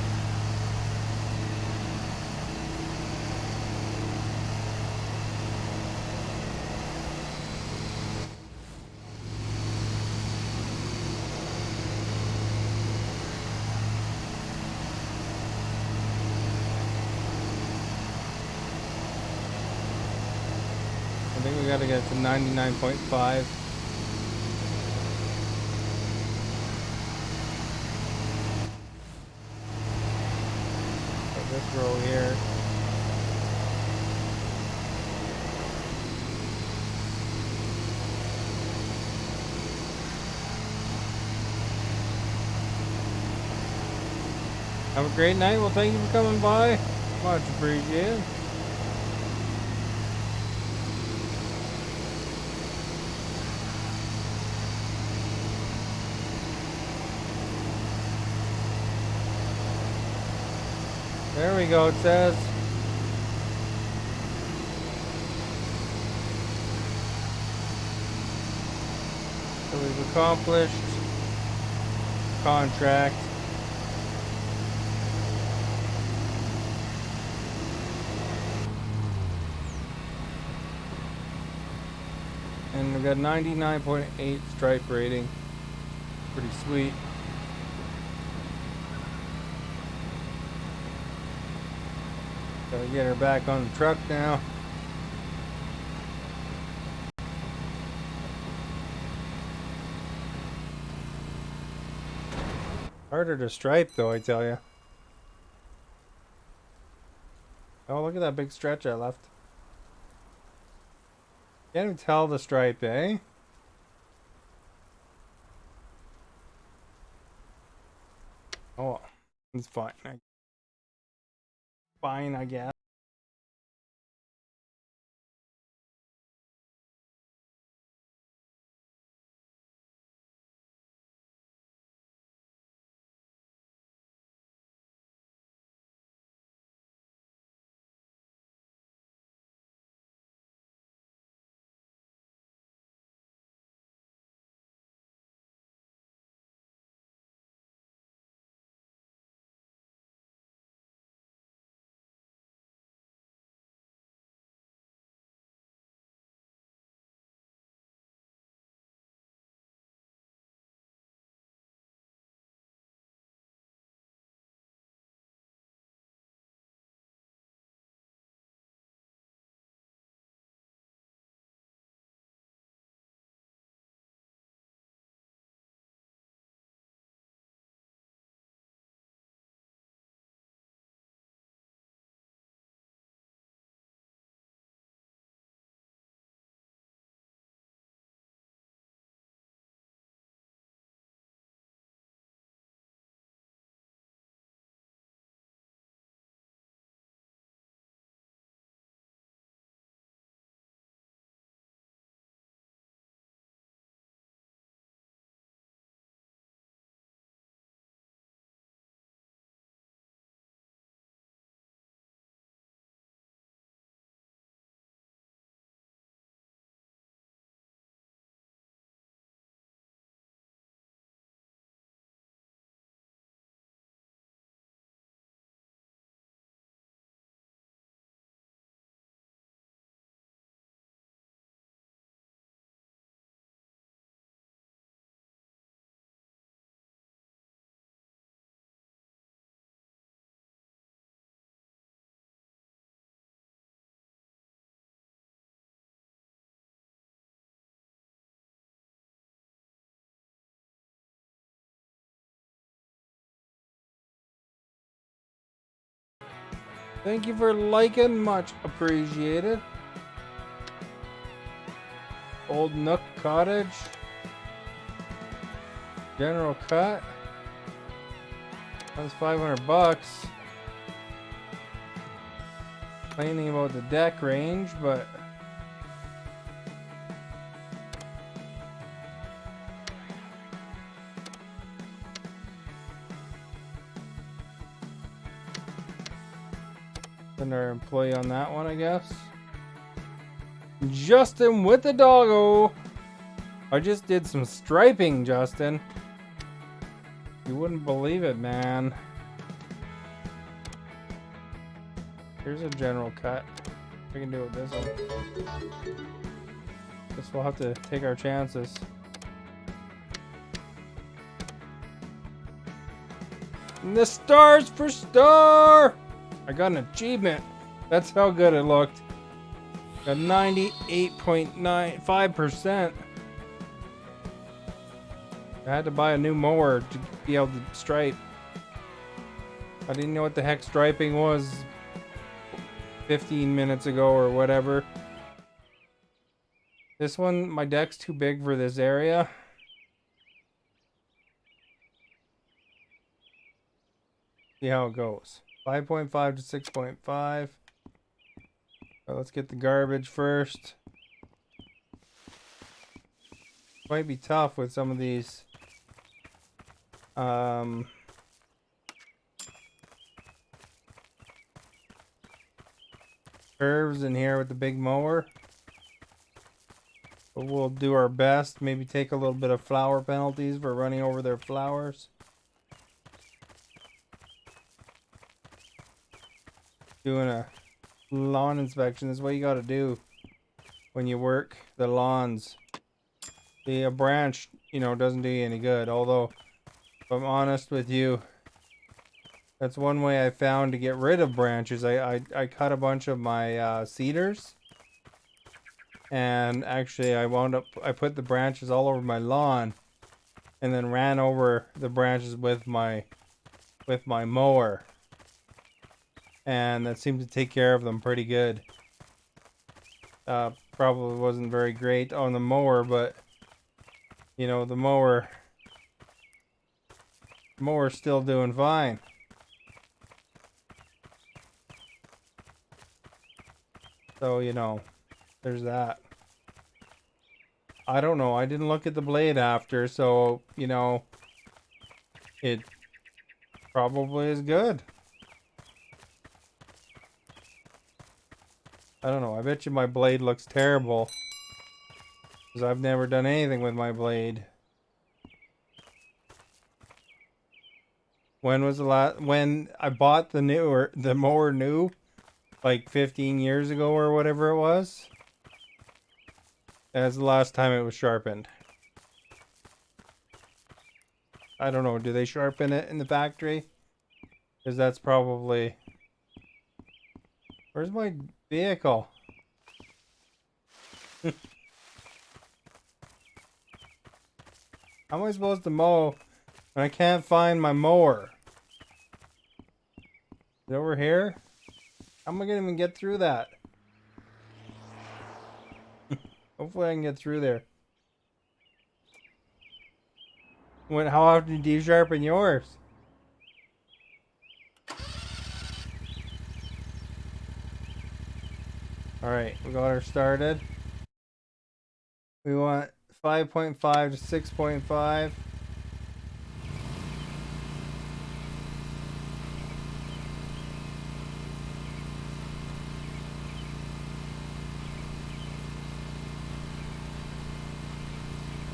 I think we gotta get to 99.5. For this row here. Have a great night. Well, thank you for coming by. Much appreciated. There we go, it says. So we've accomplished contract. And we got 99.8 stripe rating. Pretty sweet. Gotta get her back on the truck now. Harder to stripe though, I tell you. Oh, look at that big stretch I left. Can't even tell the stripe, eh? Oh, it's fine. Fine, I guess. Thank you for liking, much appreciated. Old Nook Cottage. General cut. That's $500. Complaining about the deck range, but send our employee on that one, I guess. Justin with the doggo. I just did some striping, Justin. You wouldn't believe it, man. Here's a general cut. We can do it this one. Guess we'll have to take our chances. And the stars for star! I got an achievement. That's how good it looked. Got 98.95%. I had to buy a new mower to be able to stripe. I didn't know what the heck striping was 15 minutes ago or whatever. This one, my deck's too big for this area. See how it goes. 5.5 to 6.5. Let's get the garbage first. Might be tough with some of these curves in here with the big mower. But we'll do our best. Maybe take a little bit of flower penalties for running over their flowers. Doing a lawn inspection is what you got to do when you work the lawns. A branch, you know, doesn't do you any good. Although, if I'm honest with you, that's one way I found to get rid of branches. I cut a bunch of my cedars, and actually I put the branches all over my lawn, and then ran over the branches with my mower, and that seemed to take care of them pretty good. Probably wasn't very great on the mower, but you know, the mower's still doing fine. So, you know, there's that. I don't know. I didn't look at the blade after, so, you know, it probably is good. I don't know. I bet you my blade looks terrible, because I've never done anything with my blade. When was the last... When I bought the mower new, like 15 years ago or whatever it was. That's the last time it was sharpened. I don't know. Do they sharpen it in the factory? Because that's probably... Where's my vehicle? How am I supposed to mow when I can't find my mower? Is it over here? How am I gonna even get through that? Hopefully I can get through there. How often do you sharpen yours? Alright, we got her started. We want 5.5 to 6.5.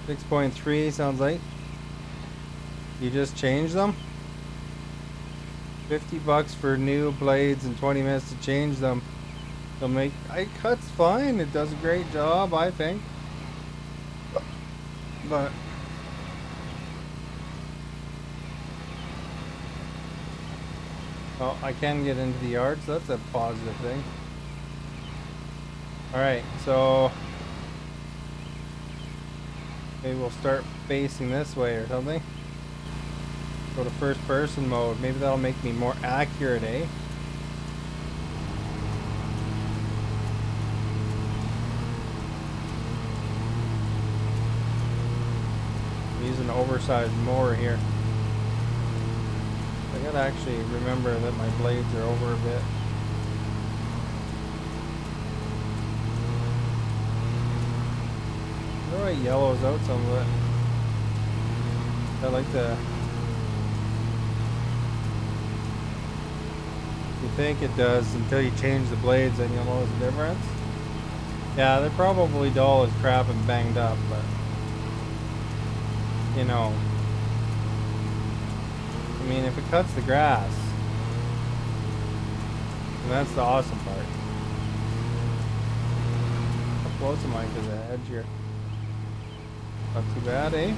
$6.3 sounds like. You just changed them? $50 for new blades and 20 minutes to change them. They'll make... It cuts fine. It does a great job, I think. But... well, I can get into the yard, so that's a positive thing. Alright, so... maybe we'll start facing this way or something. Go to first person mode. Maybe that'll make me more accurate, eh? oversized mower here. I gotta actually remember that my blades are over a bit. I wonder why it yellows out some of it. I like the... You think it does until you change the blades and you'll notice the difference. Yeah, they're probably dull as crap and banged up, but you know, I mean, if it cuts the grass, and that's the awesome part. How close am I to the edge here? Not too bad, eh?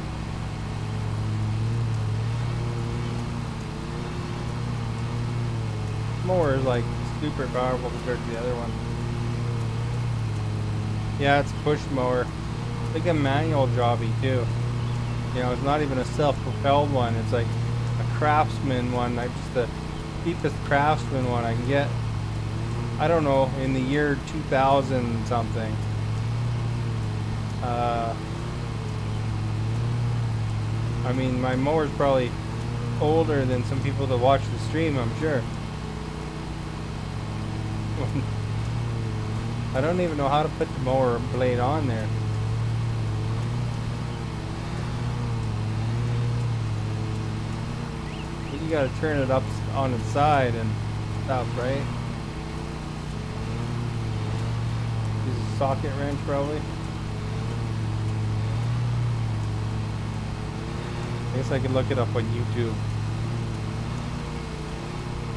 Mower is like super powerful compared to the other one. Yeah, it's a push mower. It's like a manual jobby too. You know, it's not even a self-propelled one. It's like a Craftsman one. Like just the cheapest Craftsman one I can get. I don't know, in the year 2000 something. I mean, my mower's probably older than some people that watch the stream, I'm sure. I don't even know how to put the mower blade on there. You gotta turn it up on its side and stuff, right? Use a socket wrench probably. I guess I could look it up on YouTube.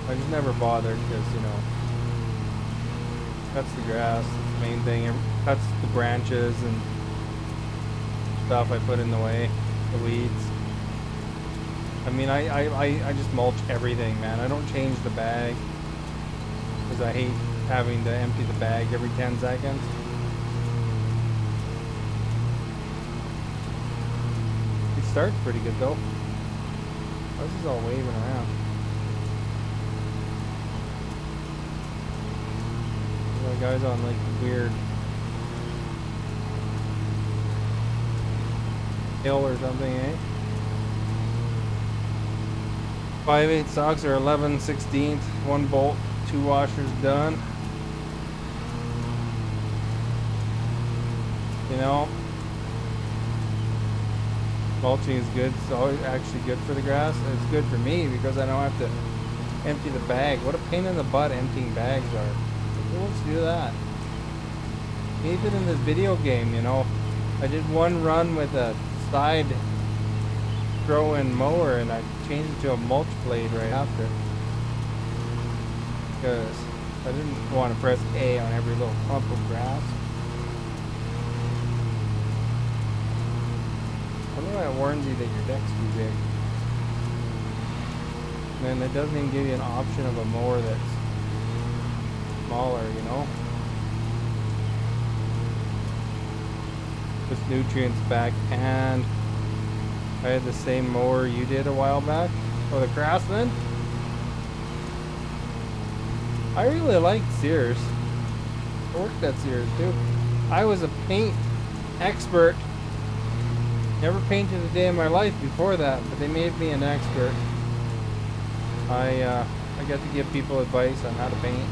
I just never bothered because, you know, cuts the grass, that's the main thing. It cuts the branches and stuff I put in the way, the weeds. I mean, I just mulch everything, man. I don't change the bag because I hate having to empty the bag every 10 seconds. It starts pretty good though. Why is this all waving around? The guy's on like weird hill or something, eh? 5/8 socks are 11/16, 1 bolt, 2 washers done. You know, mulching is good. It's always actually good for the grass. It's good for me because I don't have to empty the bag. What a pain in the butt emptying bags are. Who wants to do that? Even in this video game, you know, I did one run with a side throw-in mower and I changed it to a mulch blade right after because I didn't want to press A on every little clump of grass. I wonder why it warns you that your deck's too big. And it doesn't even give you an option of a mower that's smaller, you know. This nutrients back, and I had the same mower you did a while back. Oh, the Craftsman. I really liked Sears. I worked at Sears too. I was a paint expert. Never painted a day in my life before that, but they made me an expert. I got to give people advice on how to paint.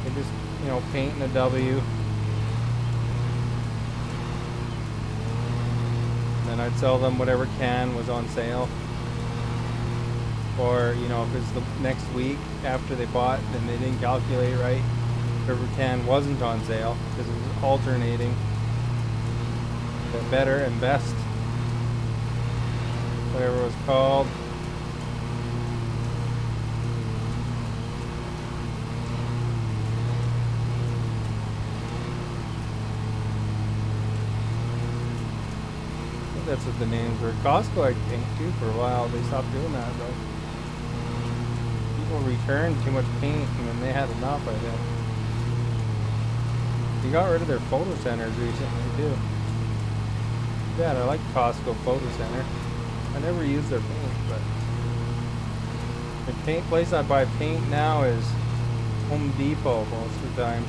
They just, you know, paint in a W. And then I'd sell them whatever can was on sale. Or, you know, if it's the next week after they bought, then they didn't calculate right. Whatever can wasn't on sale because it was alternating. The better and best. Whatever it was called. That's what the names were. Costco I think too for a while. They stopped doing that though. People returned too much paint and then they had enough, I think. They got rid of their photo centers recently too. Yeah, I like Costco Photo Center. I never use their paint, but the paint place I buy paint now is Home Depot most of the time.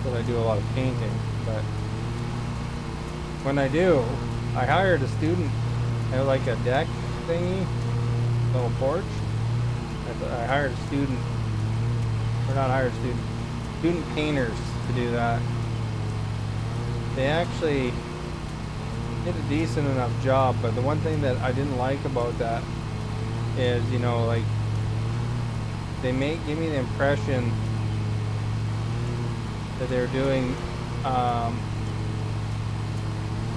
But I do a lot of painting. But when I do, I hired a student. I have like a deck thingy, little porch. I hired a student, or not hired a student painters to do that. They actually did a decent enough job, but the one thing that I didn't like about that is, you know, like, they give me the impression that they're doing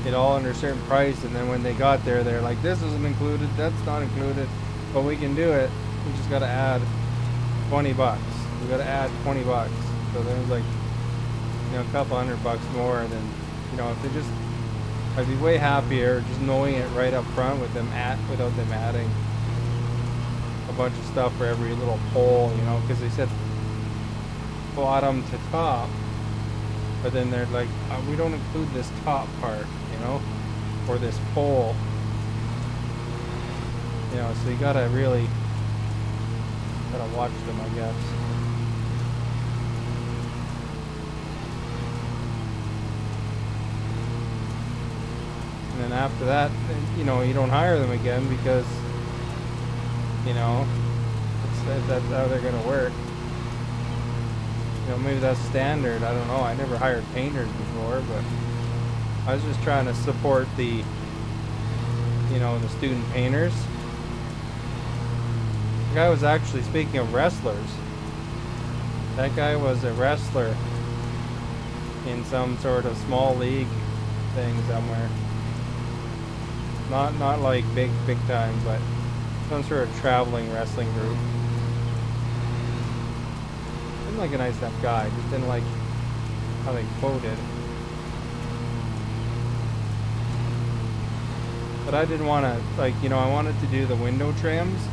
it all under a certain price, and then when they got there, they're like, this isn't included, that's not included, but we can do it. We just got to add $20. We got to add $20. So there's like, you know, a couple $100 more than, you know, if they just, I'd be way happier just knowing it right up front with them without them adding a bunch of stuff for every little pole, you know, because they said bottom to top, but then they're like, we don't include this top part, you know, or this pole, you know, so you gotta really watch them, I guess. And then after that, you know, you don't hire them again because, you know, that's how they're gonna work. You know, maybe that's standard. I don't know. I never hired painters before, but I was just trying to support the, you know, the student painters. The guy was actually, speaking of wrestlers, that guy was a wrestler in some sort of small league thing somewhere. Not like big time, but some sort of traveling wrestling group. Seemed like a nice enough guy, just didn't like how they quoted. But I didn't want to, like, you know, I wanted to do the window trims,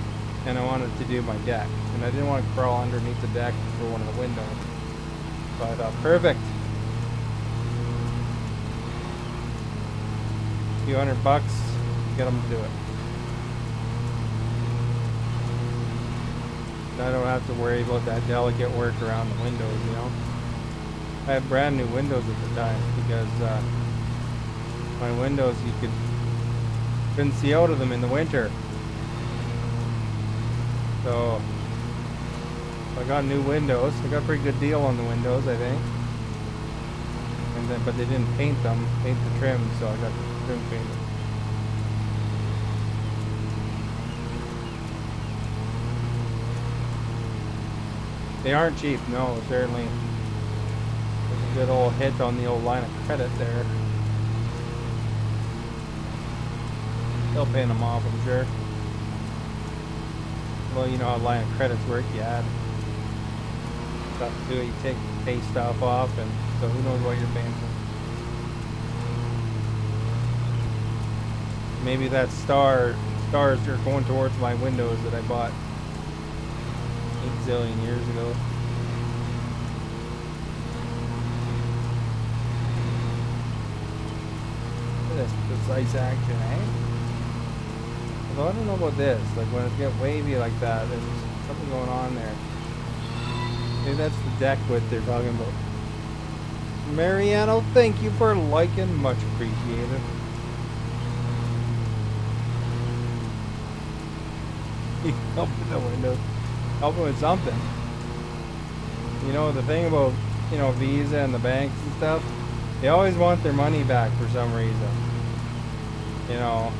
and I wanted to do my deck, and I didn't want to crawl underneath the deck for one of the windows. But perfect. A few $100, get them to do it. I don't have to worry about that delicate work around the windows, you know. I had brand new windows at the time because my windows, you couldn't see out of them in the winter. So I got new windows. I got a pretty good deal on the windows, I think. And then, but they didn't paint the trim, so I got the trim painted. They aren't cheap, no, certainly. There's a good old hit on the old line of credit there. They'll pay them off, I'm sure. Well, you know how line of credits work. You add stuff to it, you pay stuff off, and so who knows what you're paying for. Maybe that stars are going towards my windows that I bought 8 zillion years ago. This precise action, eh? Although I don't know about this, like when it gets wavy like that, there's something going on there. Maybe that's the deck width they're talking about. Mariano, thank you for liking, much appreciated. You can help with the windows. Help them with something. You know, the thing about, you know, Visa and the banks and stuff, they always want their money back for some reason. You know.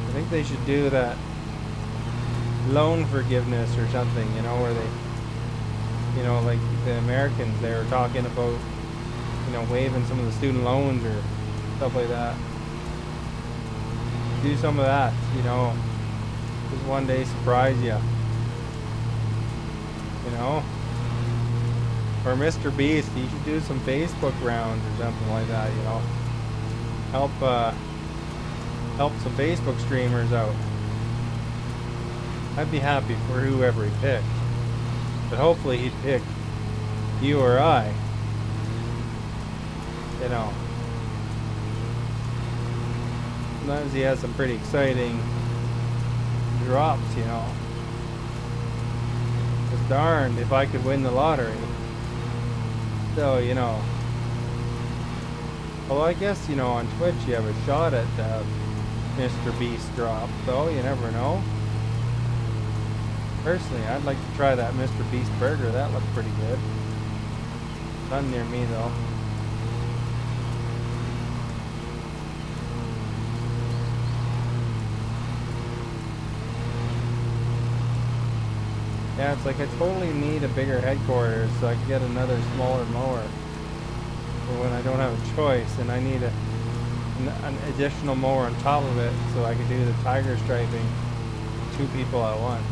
I think they should do that loan forgiveness or something, you know, where they, you know, like the Americans, they were talking about, you know, waiving some of the student loans or stuff like that. Do some of that, you know, just one day surprise you, you know, or Mr. Beast, he should do some Facebook rounds or something like that, you know, help some Facebook streamers out. I'd be happy for whoever he picked, but hopefully he'd pick you or I, you know. Sometimes he has some pretty exciting drops, you know. darned if I could win the lottery. So, you know. Well, I guess, you know, on Twitch you have a shot at Mr. Beast drop, though. You never know. Personally, I'd like to try that Mr. Beast burger. That looked pretty good. None near me, though. Yeah, it's like I totally need a bigger headquarters so I can get another smaller mower. But when I don't have a choice and I need an additional mower on top of it so I can do the tiger striping 2 people at once.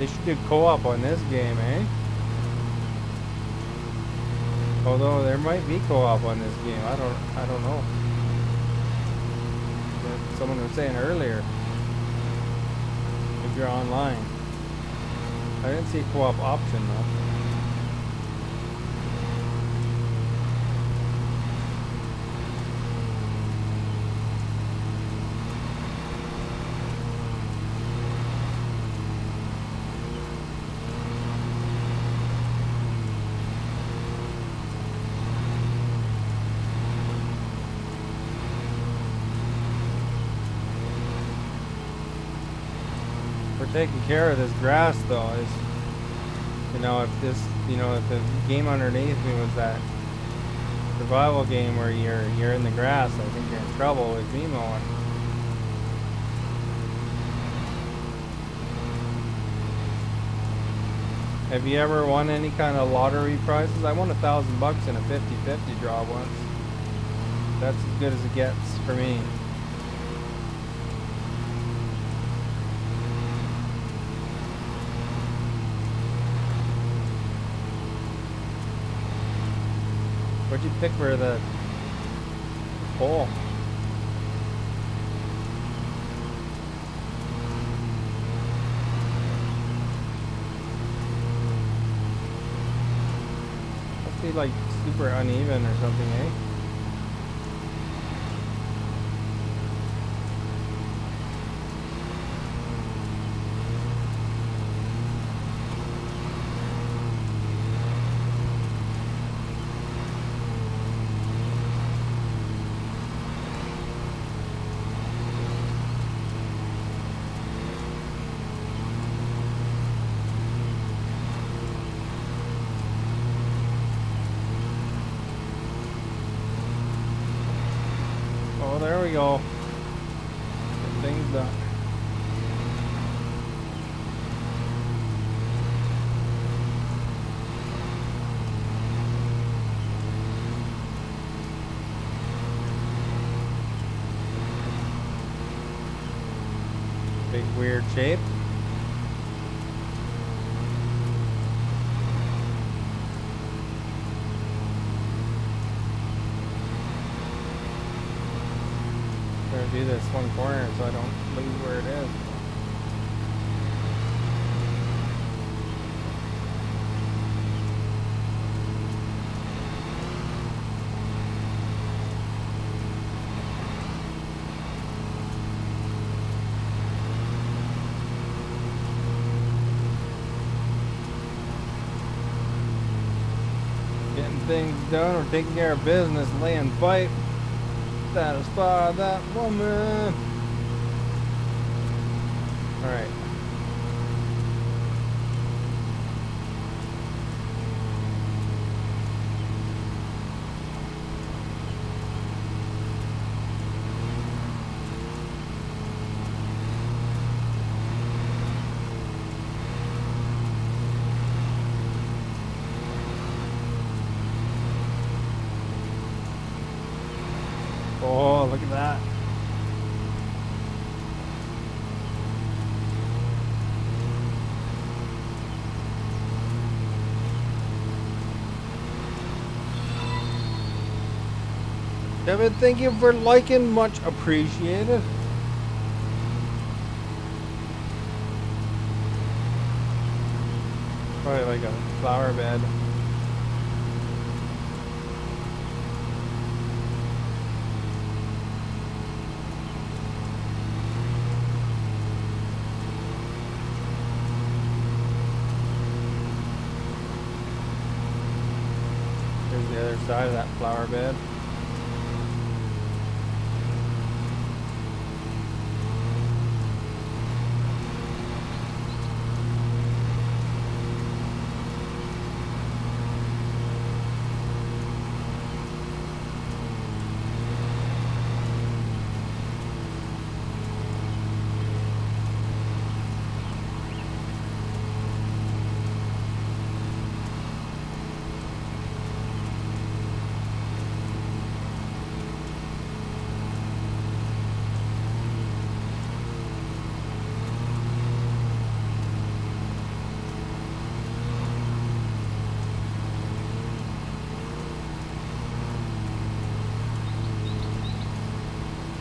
They should do co-op on this game, eh? Although there might be co-op on this game, I don't know. Someone was saying earlier, if you're online. I didn't see a co-op option though. Taking care of this grass though is, you know, if the game underneath me was that survival game where you're in the grass, I think you're in trouble with me mowing. Have you ever won any kind of lottery prizes? I won $1,000 in a 50-50 draw once. That's as good as it gets for me. What'd you pick for the pole? Must be like super uneven or something, eh? Oh, there we go. Get things done. Big weird shape. Do this one corner so I don't lose where it is. Getting things done or taking care of business, laying pipe. Satisfy that woman. All right. Oh, look at that. Kevin, thank you for liking, much appreciated. Probably like a flower bed. Here's the other side of that flower bed.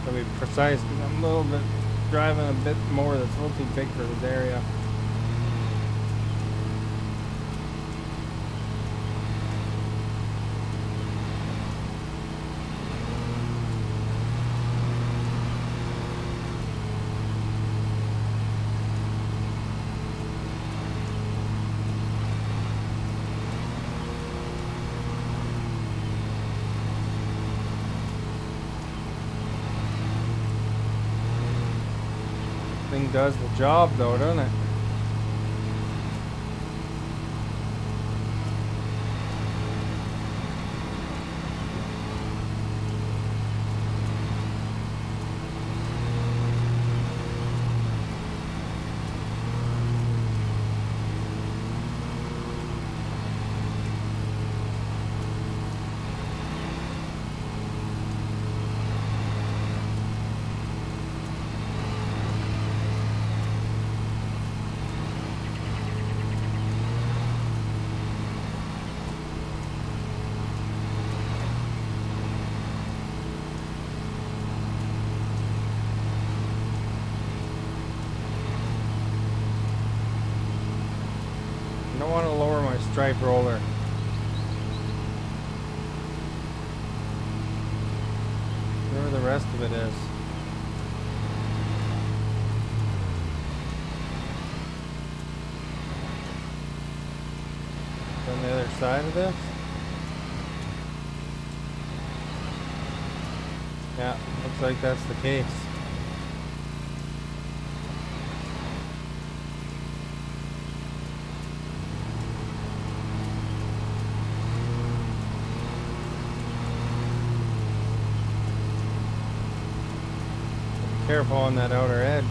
To be precise, because I'm a little bit driving a bit more that's a little too big for this area. Thing does the job though, doesn't it? I don't want to lower my stripe roller. Where the rest of it is. On the other side of this? Yeah, looks like that's the case. Careful on that outer edge.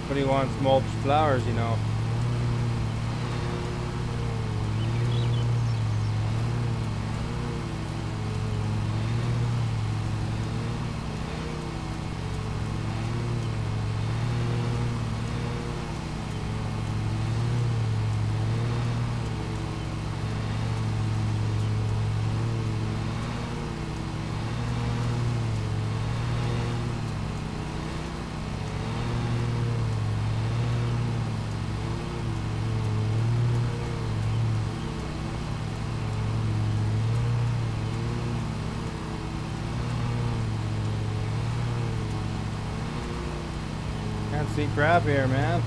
But he wants mulch flowers, you know. Can't see crap here, man.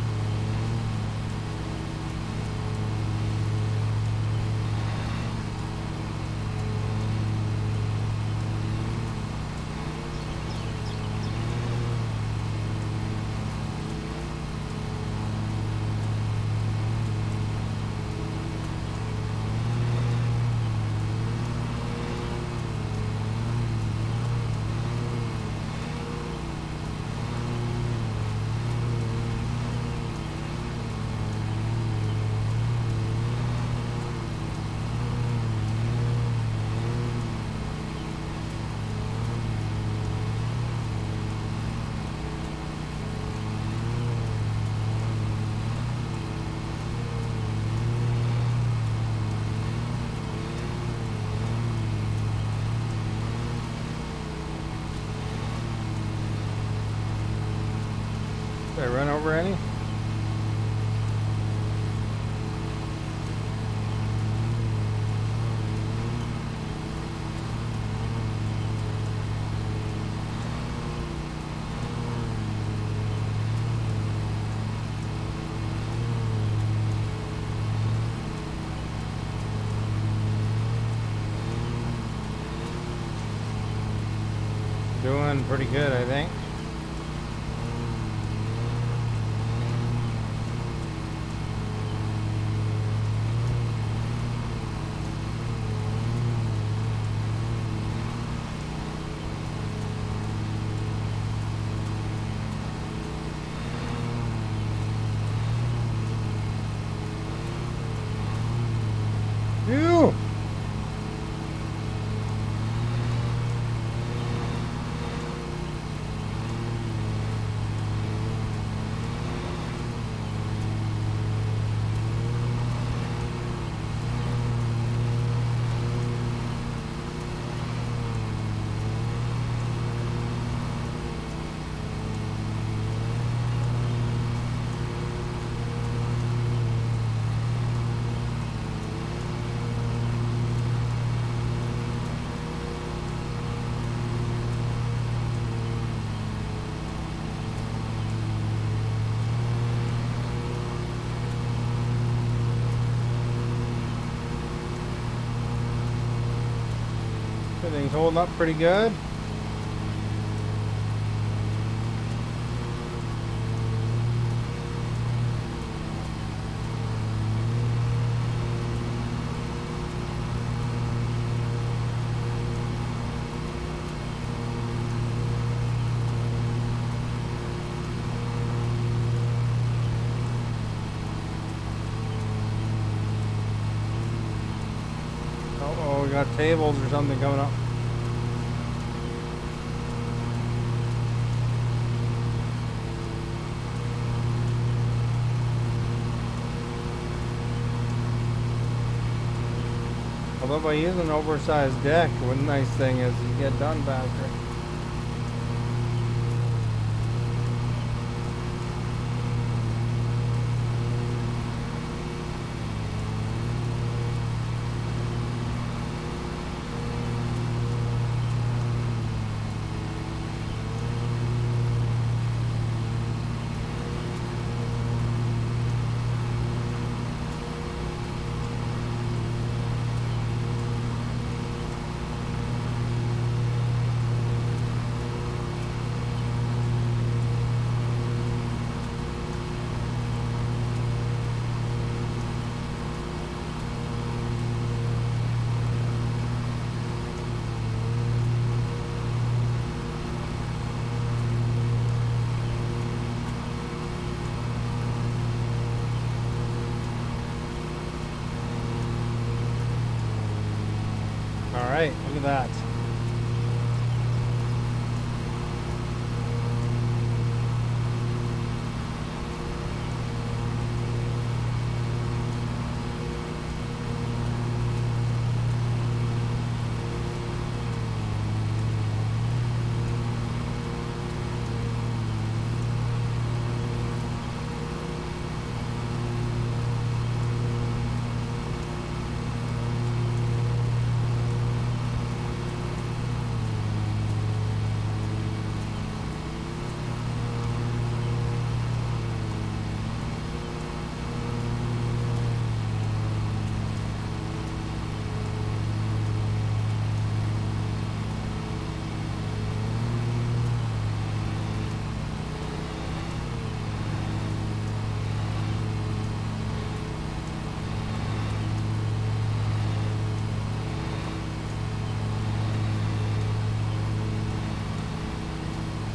Did I run over any? doing pretty good, I think. Phew! Everything's holding up pretty good. Oh, we got tables or something coming up. Although by using an oversized deck, one nice thing is you get done faster. Alright, look at that.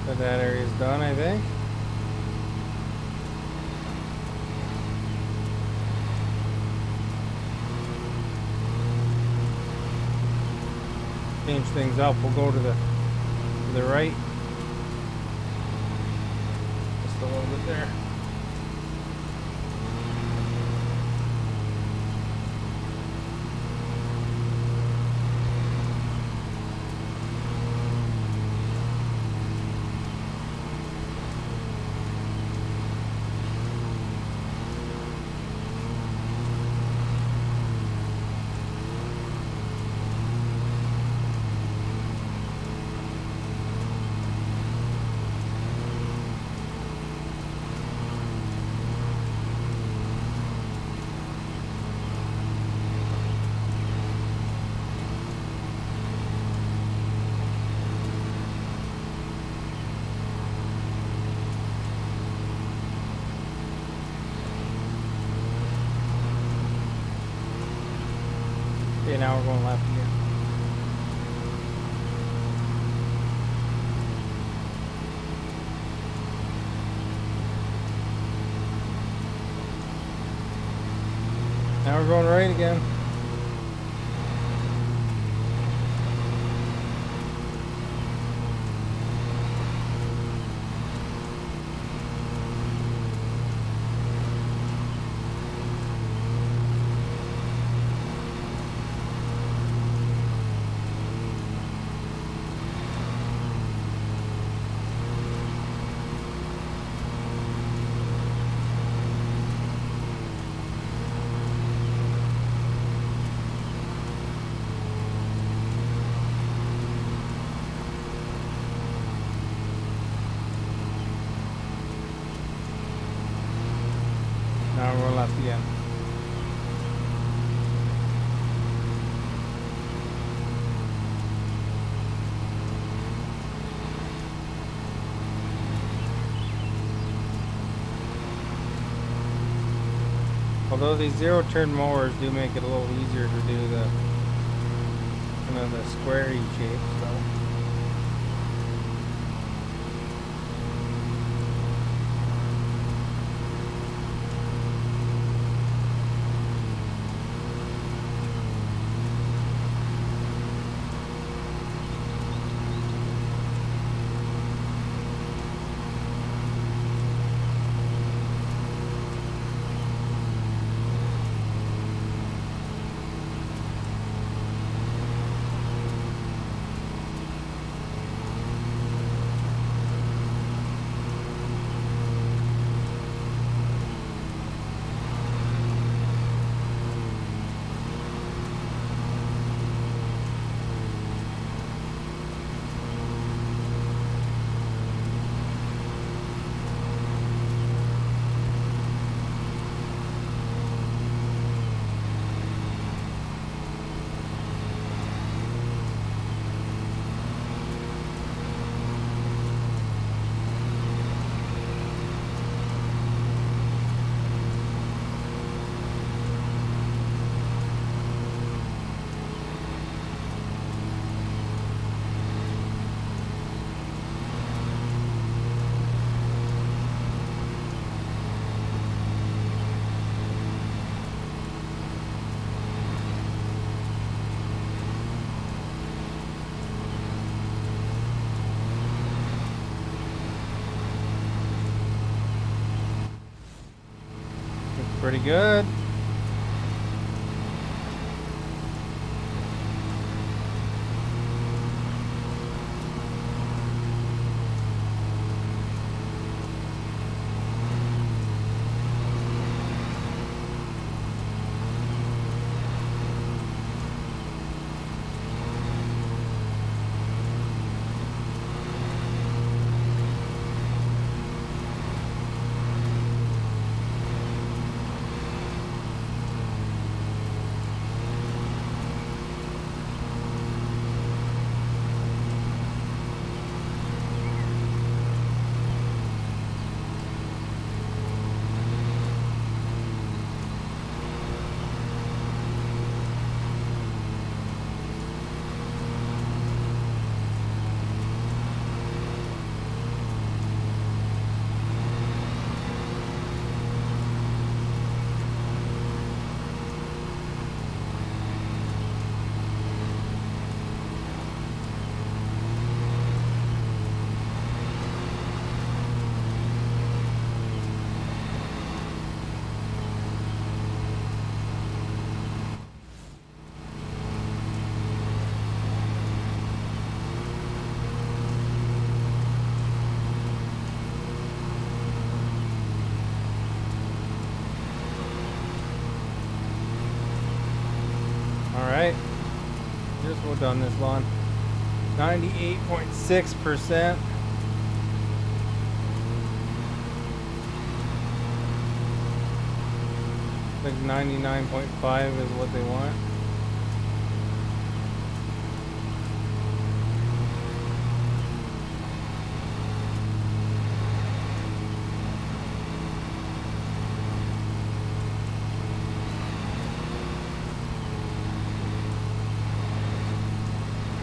So that area's done, I think. Change things up. We'll go to the right. Just a little bit there. Okay, now we're going left again. Now we're going right again. Now we're going left again. Although these zero turn mowers do make it a little easier to do the kind of the squarey shape, so. Pretty good. Alright, just about done this lawn. 98.6%. Like 99.5 is what they want.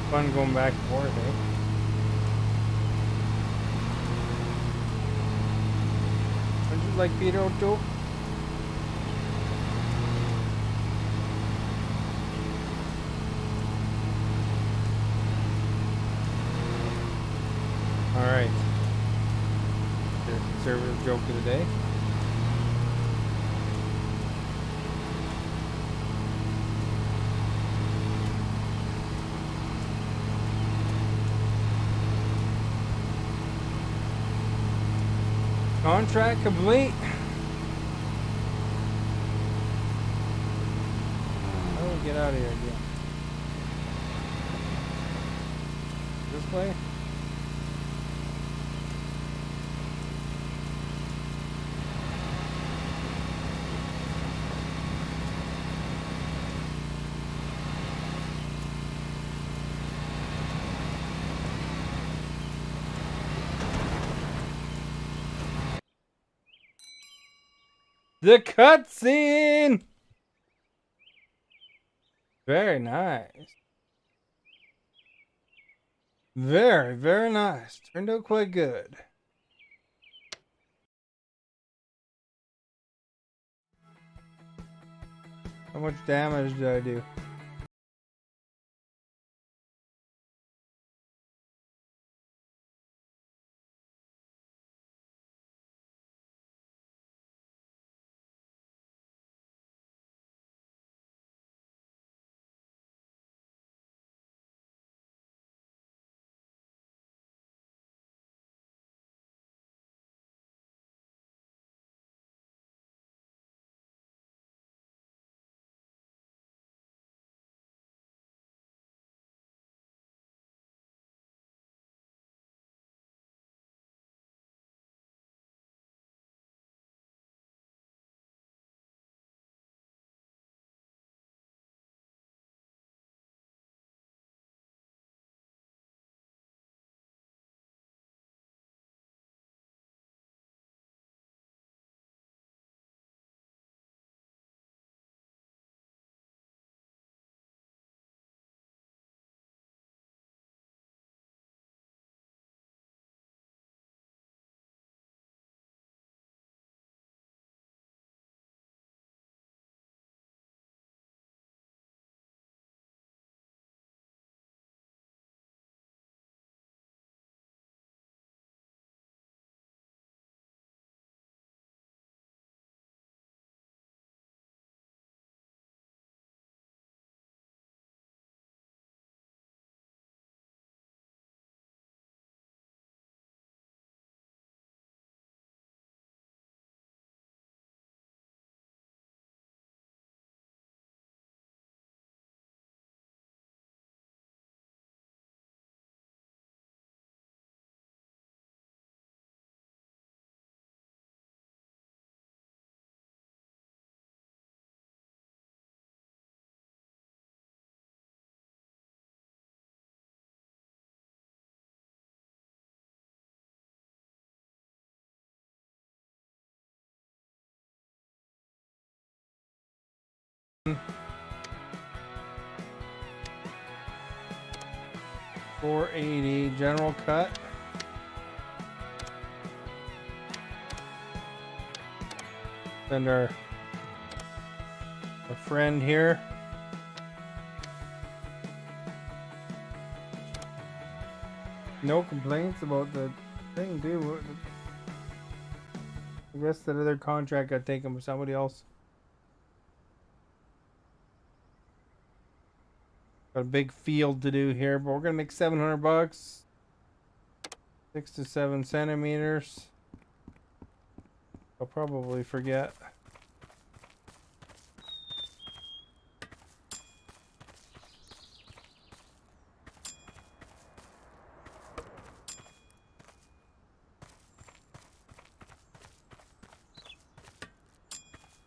Fun going back and forth, eh? Don't you like Peter O'Toole? Alright. The conservative joke of the day. Contract complete. How do we get out of here again? This way? The cutscene! Very nice. Very, very nice. Turned out quite good. How much damage did I do? $480 general cut. Send our friend here. No complaints about the thing, dude. I guess that other contract got taken by somebody else. Got a big field to do here, but we're gonna make $700. 6 to 7 centimeters. I'll probably forget.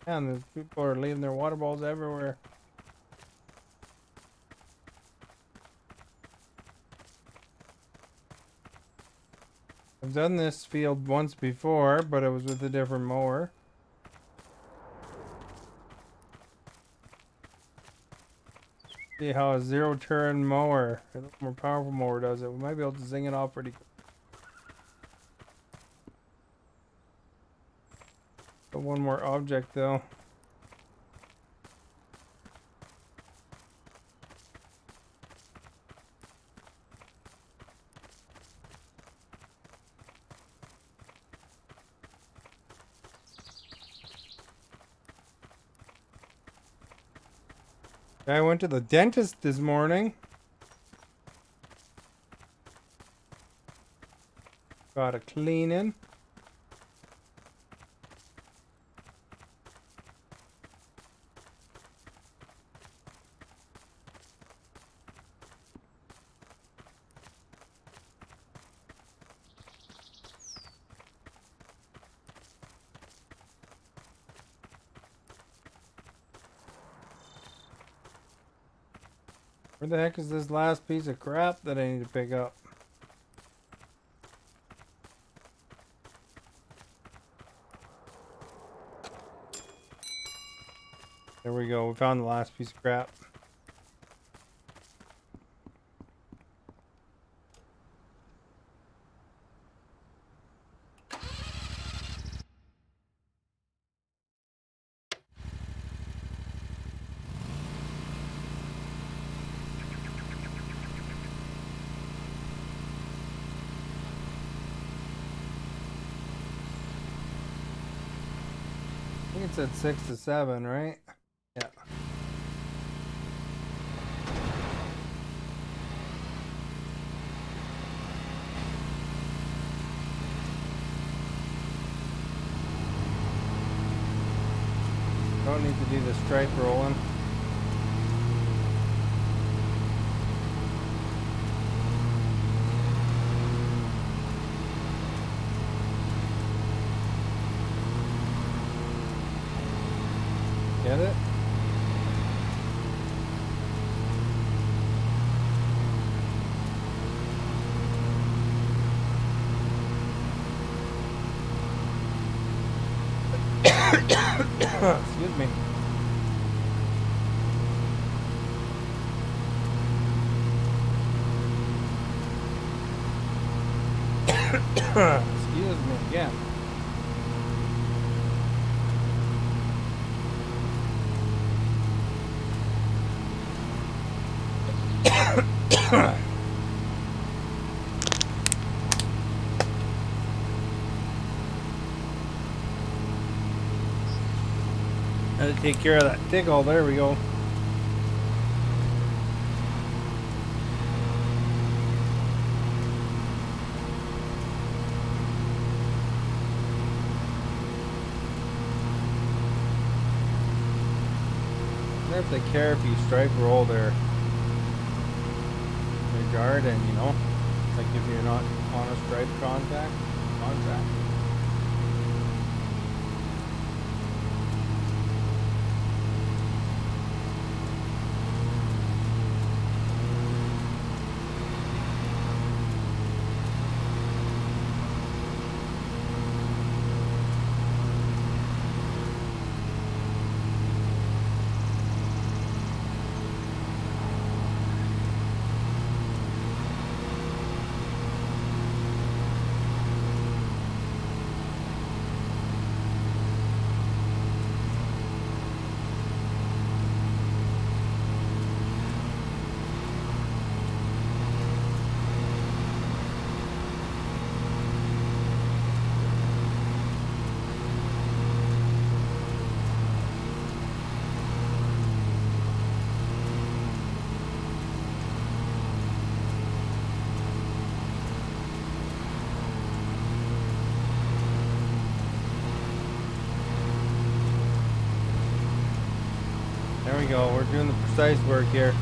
And people are leaving their water balls everywhere. I've done this field once before, but it was with a different mower. See how a zero turn mower, a little more powerful mower does it. We might be able to zing it off pretty quick. Got one more object though. I went to the dentist this morning. Got a cleaning. Where the heck is this last piece of crap that I need to pick up? There we go. We found the last piece of crap. I think it said 6 to 7, right? Yeah. Don't need to do the stripe rolling. Get it? Excuse me. Excuse me again. Had to take care of that tickle. There we go. I wonder if they care if you stripe roll their garden, you know, like if you're not on a stripe contract. There we go. We're doing the precise work here.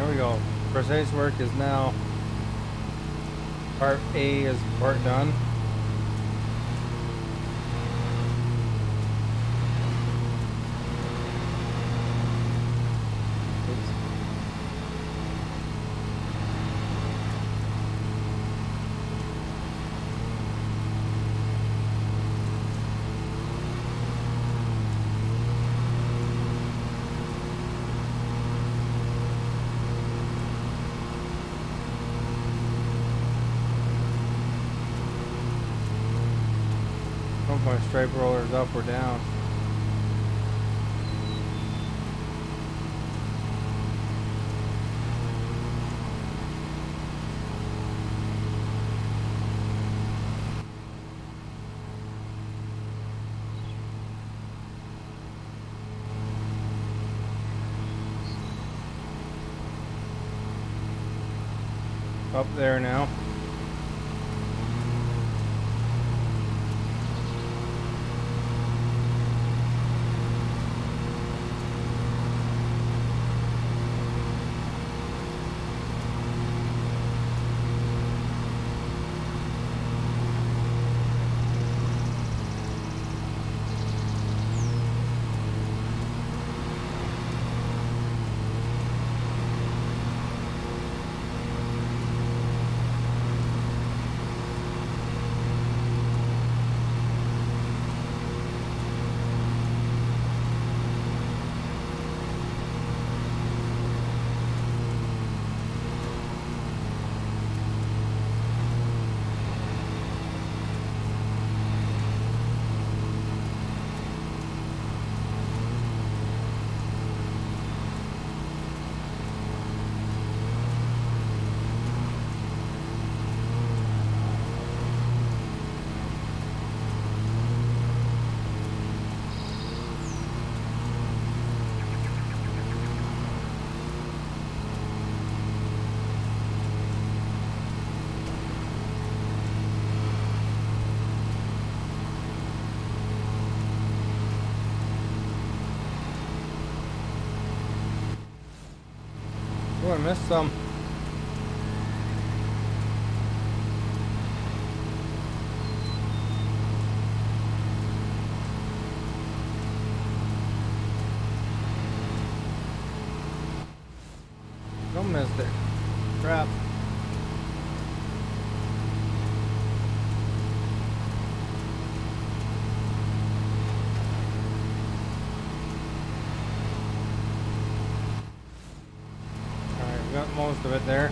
we go. Precise work is now part A is part done. Don't my stripe rollers up or down. Up there now. Oh, I missed some. Don't miss it. Crap. Alright, we got most of it there.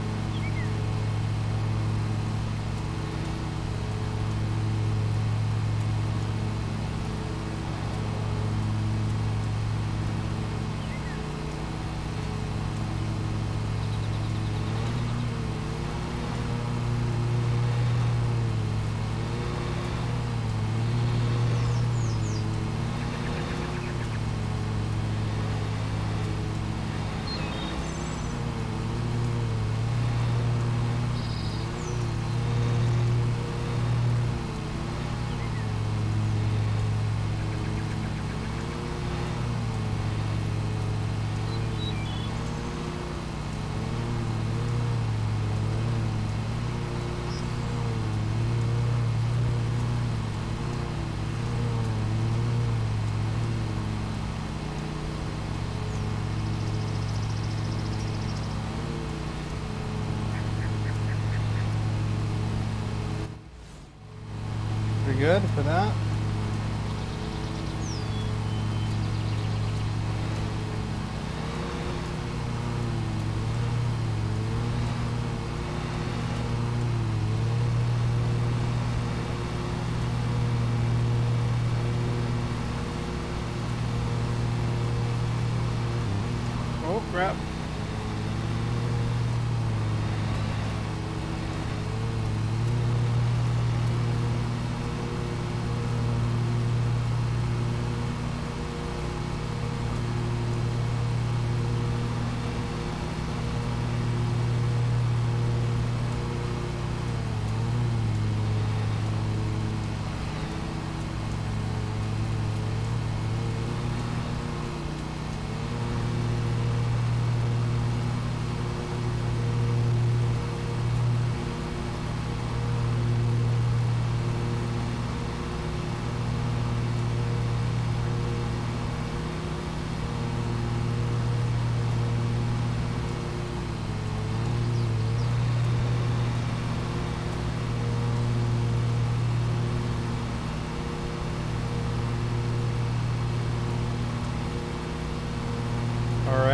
Pretty good for that. Oh crap.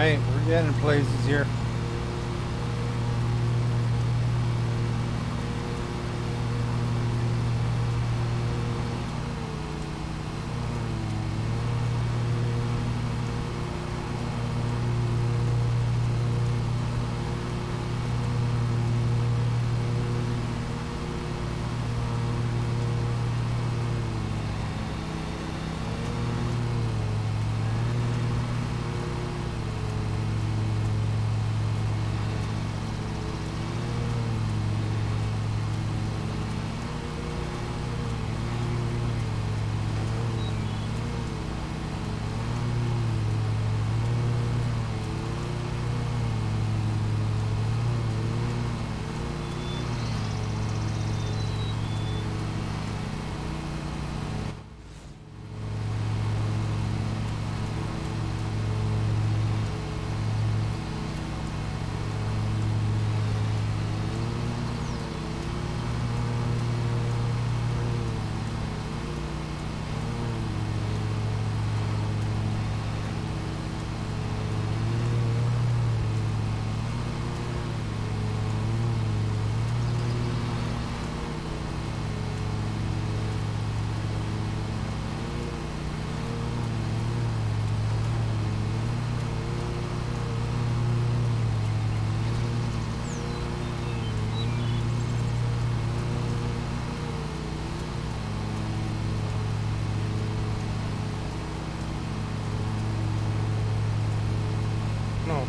Alright, we're getting places here. No,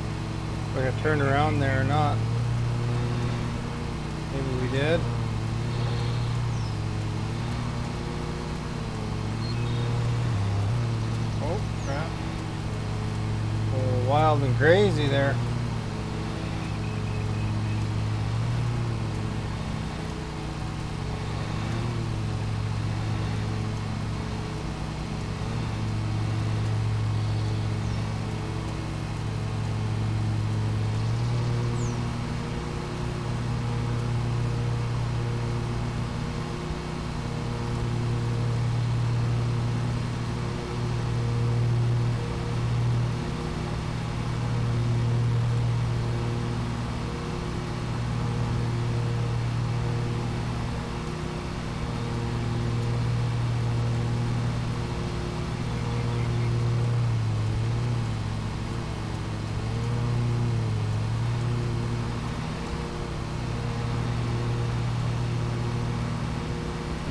if I turned around there or not. Maybe we did. Oh crap. A little wild and crazy there.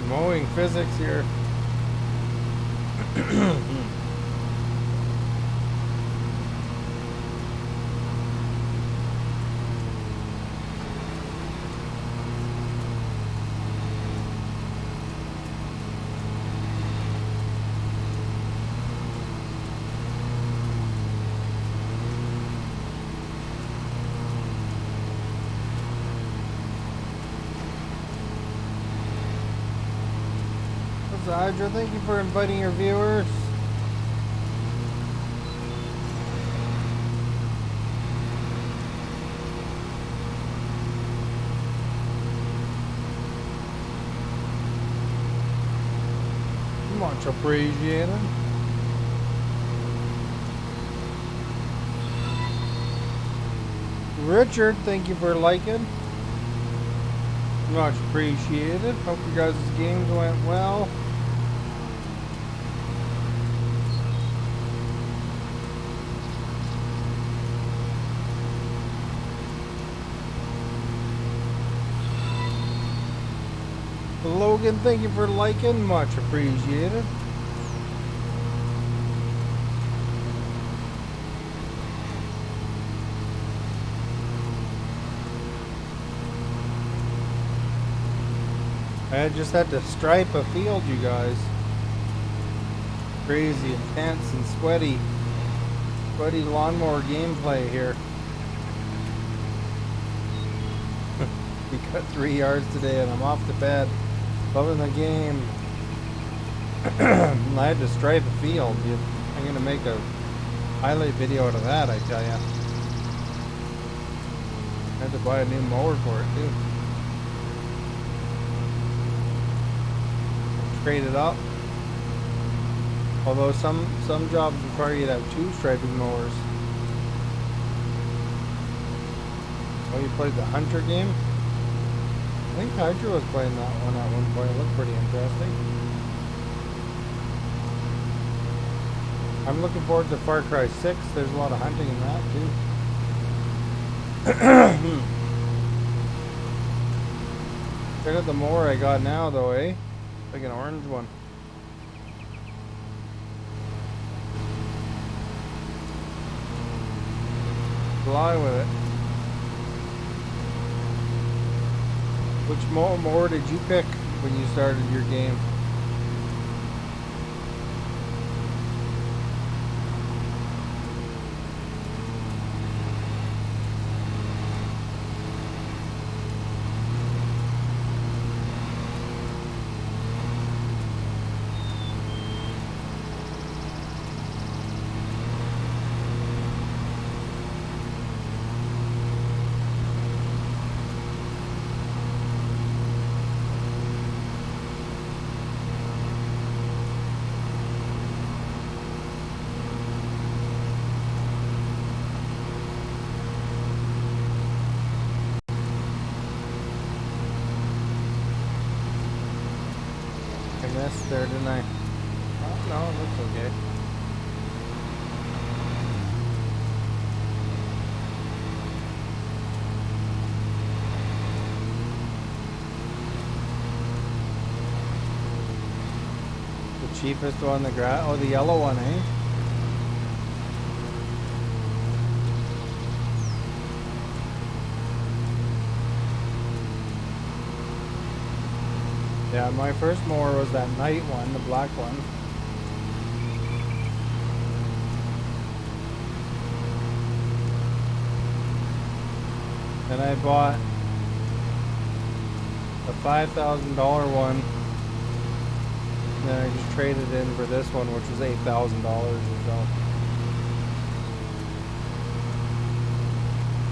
Mowing physics here. Hydra, thank you for inviting your viewers. Much appreciated. Richard, thank you for liking. Much appreciated. Hope you guys' games went well. Logan, thank you for liking. Much appreciated. I just had to stripe a field, you guys. Crazy, intense, and sweaty lawnmower gameplay here. We got 3 yards today and I'm off to bed. Loving the game. I had to stripe a field. I'm gonna make a highlight video out of that, I tell ya. I had to buy a new mower for it too. Trade it up. Although some jobs require you to have 2 striping mowers. Oh, you played the Hunter game? I think Hydra was playing that one at one point. It looked pretty interesting. I'm looking forward to Far Cry 6. There's a lot of hunting in that too. Check out the mower I got now though, eh? Like an orange one. Fly with it. Which mower did you pick when you started your game? There, didn't I? Oh, no, it looks okay. The cheapest one, the oh, the yellow one, eh? Yeah, my first mower was that night one, the black one. Then I bought a $5,000 one. And then I just traded in for this one, which was $8,000 or so.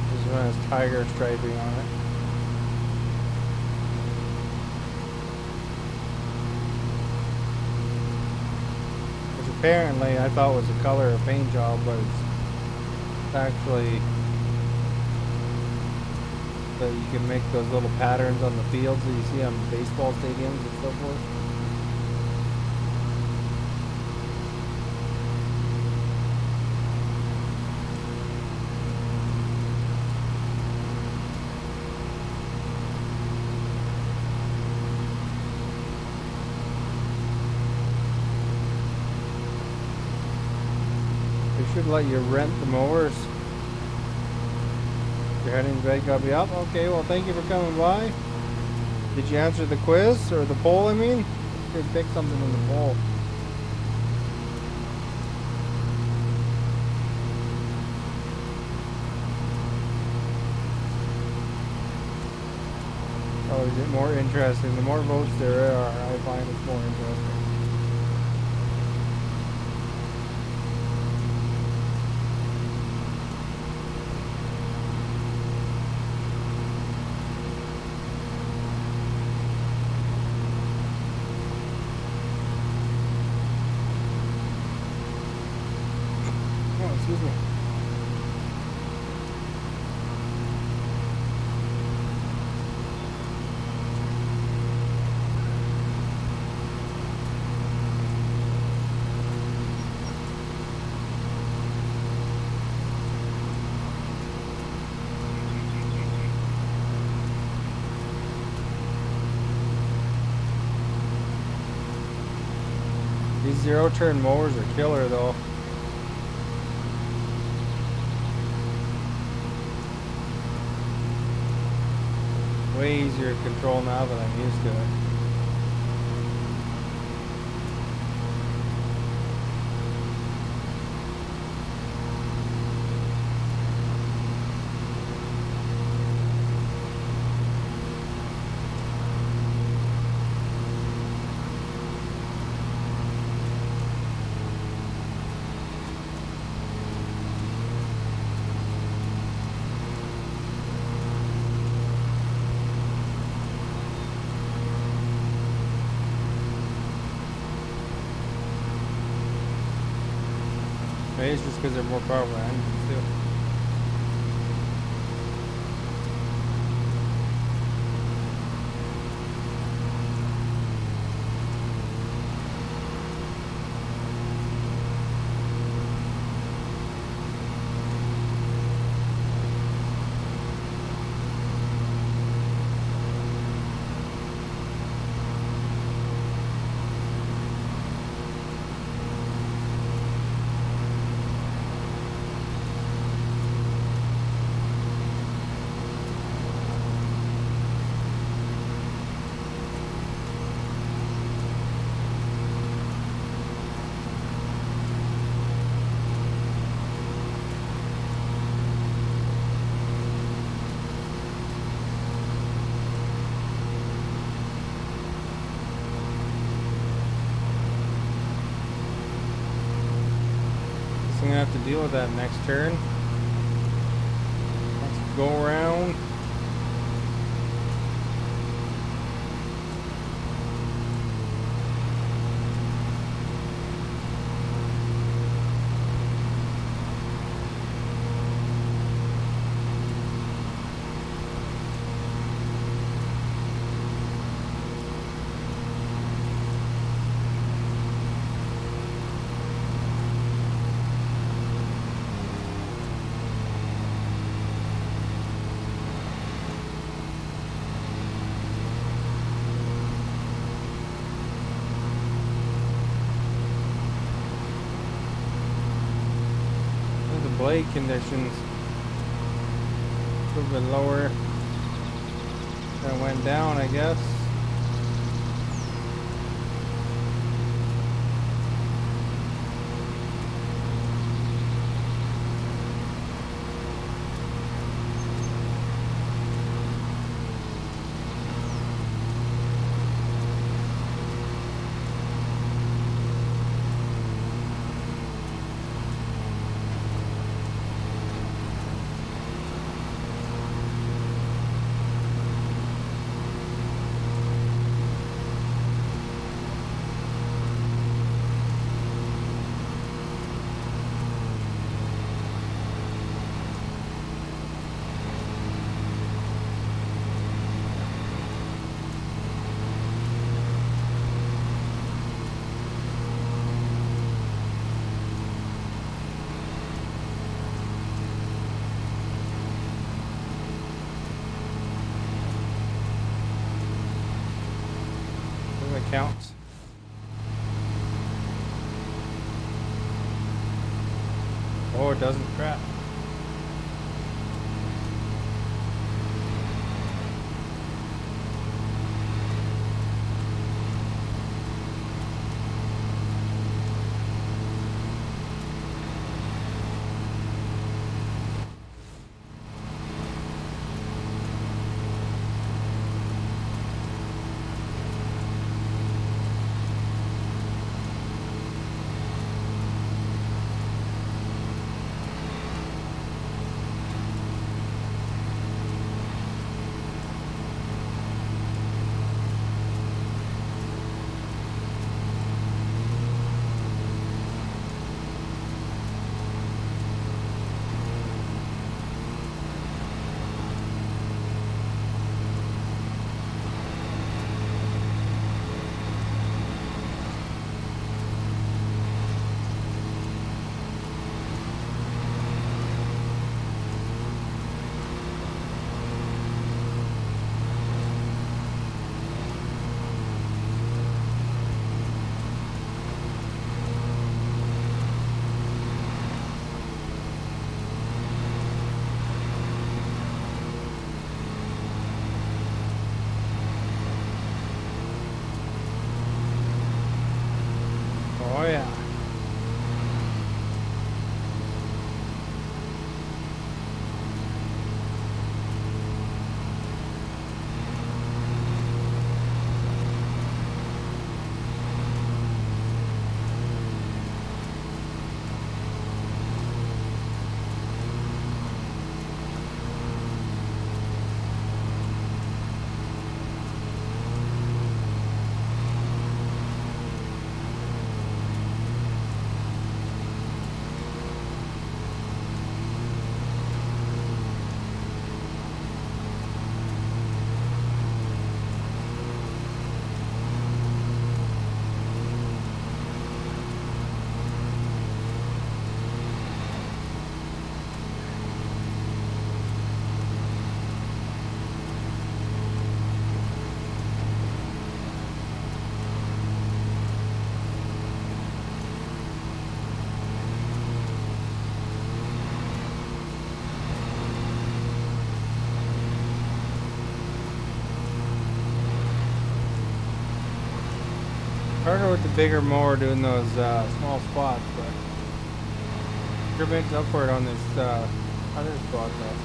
This one has tiger striping on it. Apparently, I thought it was a color of paint job, but it's actually that you can make those little patterns on the fields that you see on baseball stadiums and so forth. They should let you rent the mowers. You're heading to bed, got me up. Okay, well, thank you for coming by. Did you answer the quiz or the poll? I mean, you could pick something in the poll. Oh, is it more interesting? The more votes there are, I find it's more interesting. Excuse me. These zero-turn mowers are killer though. Way easier to control now than I'm used to it. Maybe it's just because they're more powerful engines too. I'm gonna have to deal with that next turn. Let's go around. Blade conditions a little bit lower than went down, I guess. Counts. Oh, it doesn't. Crap. Oh yeah. Harder with the bigger mower doing those small spots, but sure makes up for it on this other spot though.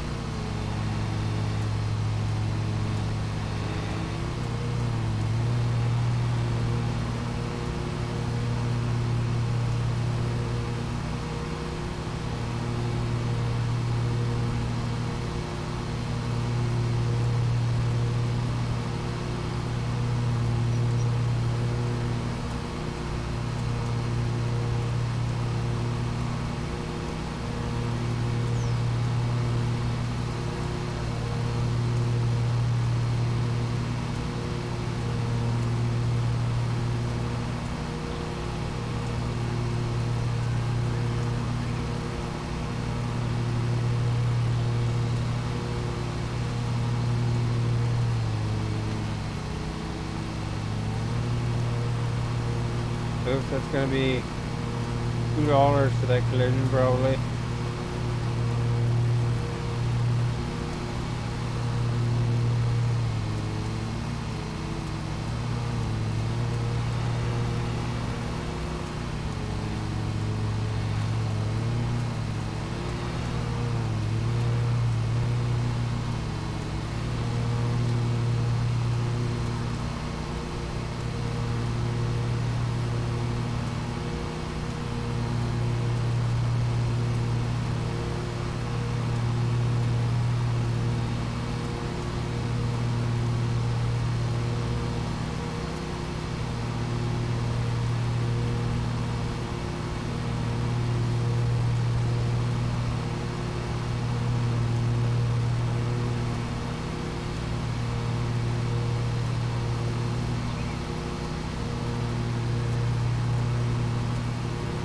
roof. That's gonna be $2 for that collision probably.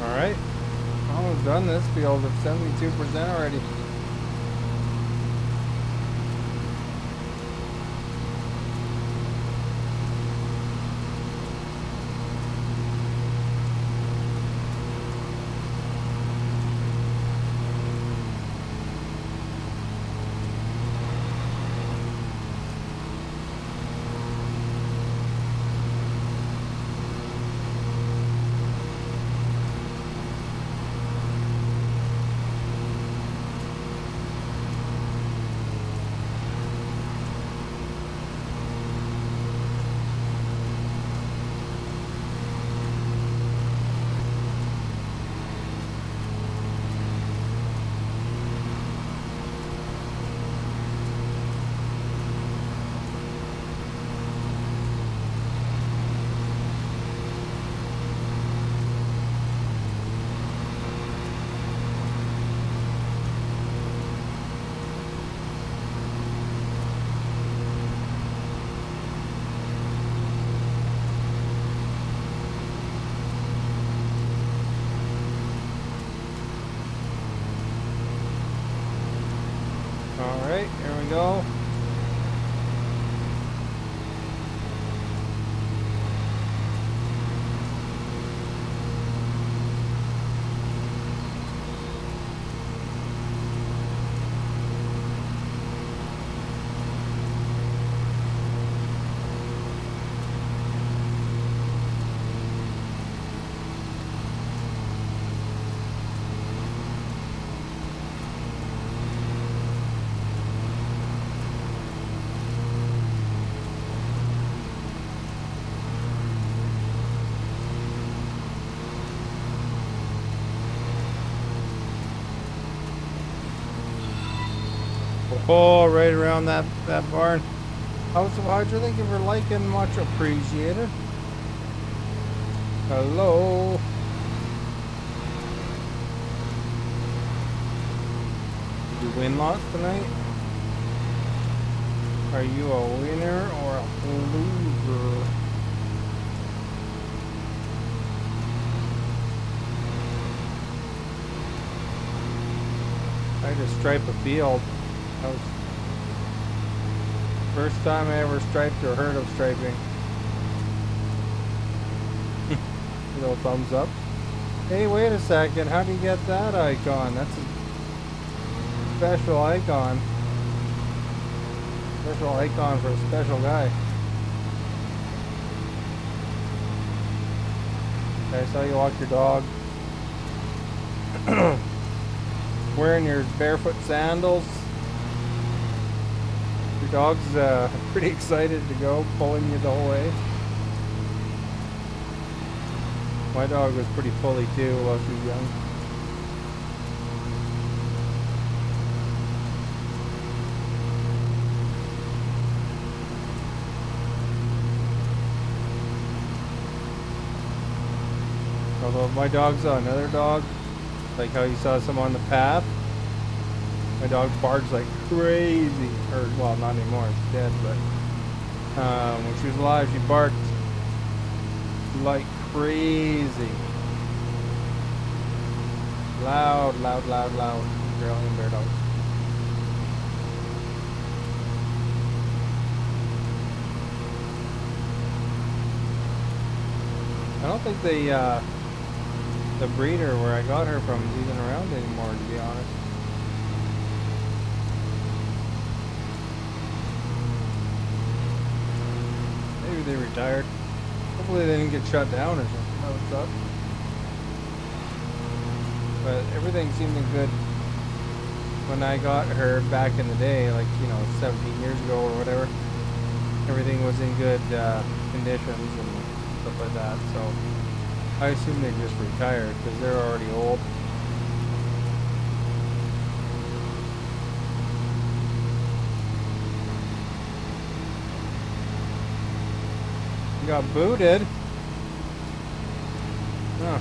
Alright, almost done this field at 72% already. Alright, here we go. Oh, right around that barn. House of Hydra, thank you for liking, much appreciated. Hello. Did you win lots tonight? Are you a winner or a loser? I just stripe a field. That was first time I ever striped or heard of striping. Little thumbs up. Hey, wait a second. How do you get that icon? That's a special icon. Special icon for a special guy. Okay, I saw you walk your dog. Wearing your barefoot sandals. Your dog's pretty excited to go, pulling you the whole way. My dog was pretty pulley too while she was young. Although my dog saw another dog, like how you saw some on the path, my dog barks like crazy. Or, well, not anymore, it's dead, but when she was alive, she barked like crazy. Loud, loud, loud, loud. Australian bear dogs. I don't think the breeder where I got her from is even around anymore, to be honest. Maybe they retired. Hopefully they didn't get shut down or something. That would suck. But everything seemed good when I got her back in the day, like, you know, 17 years ago or whatever. Everything was in good conditions and stuff like that. So I assume they just retired because they're already old. You got booted. Huh.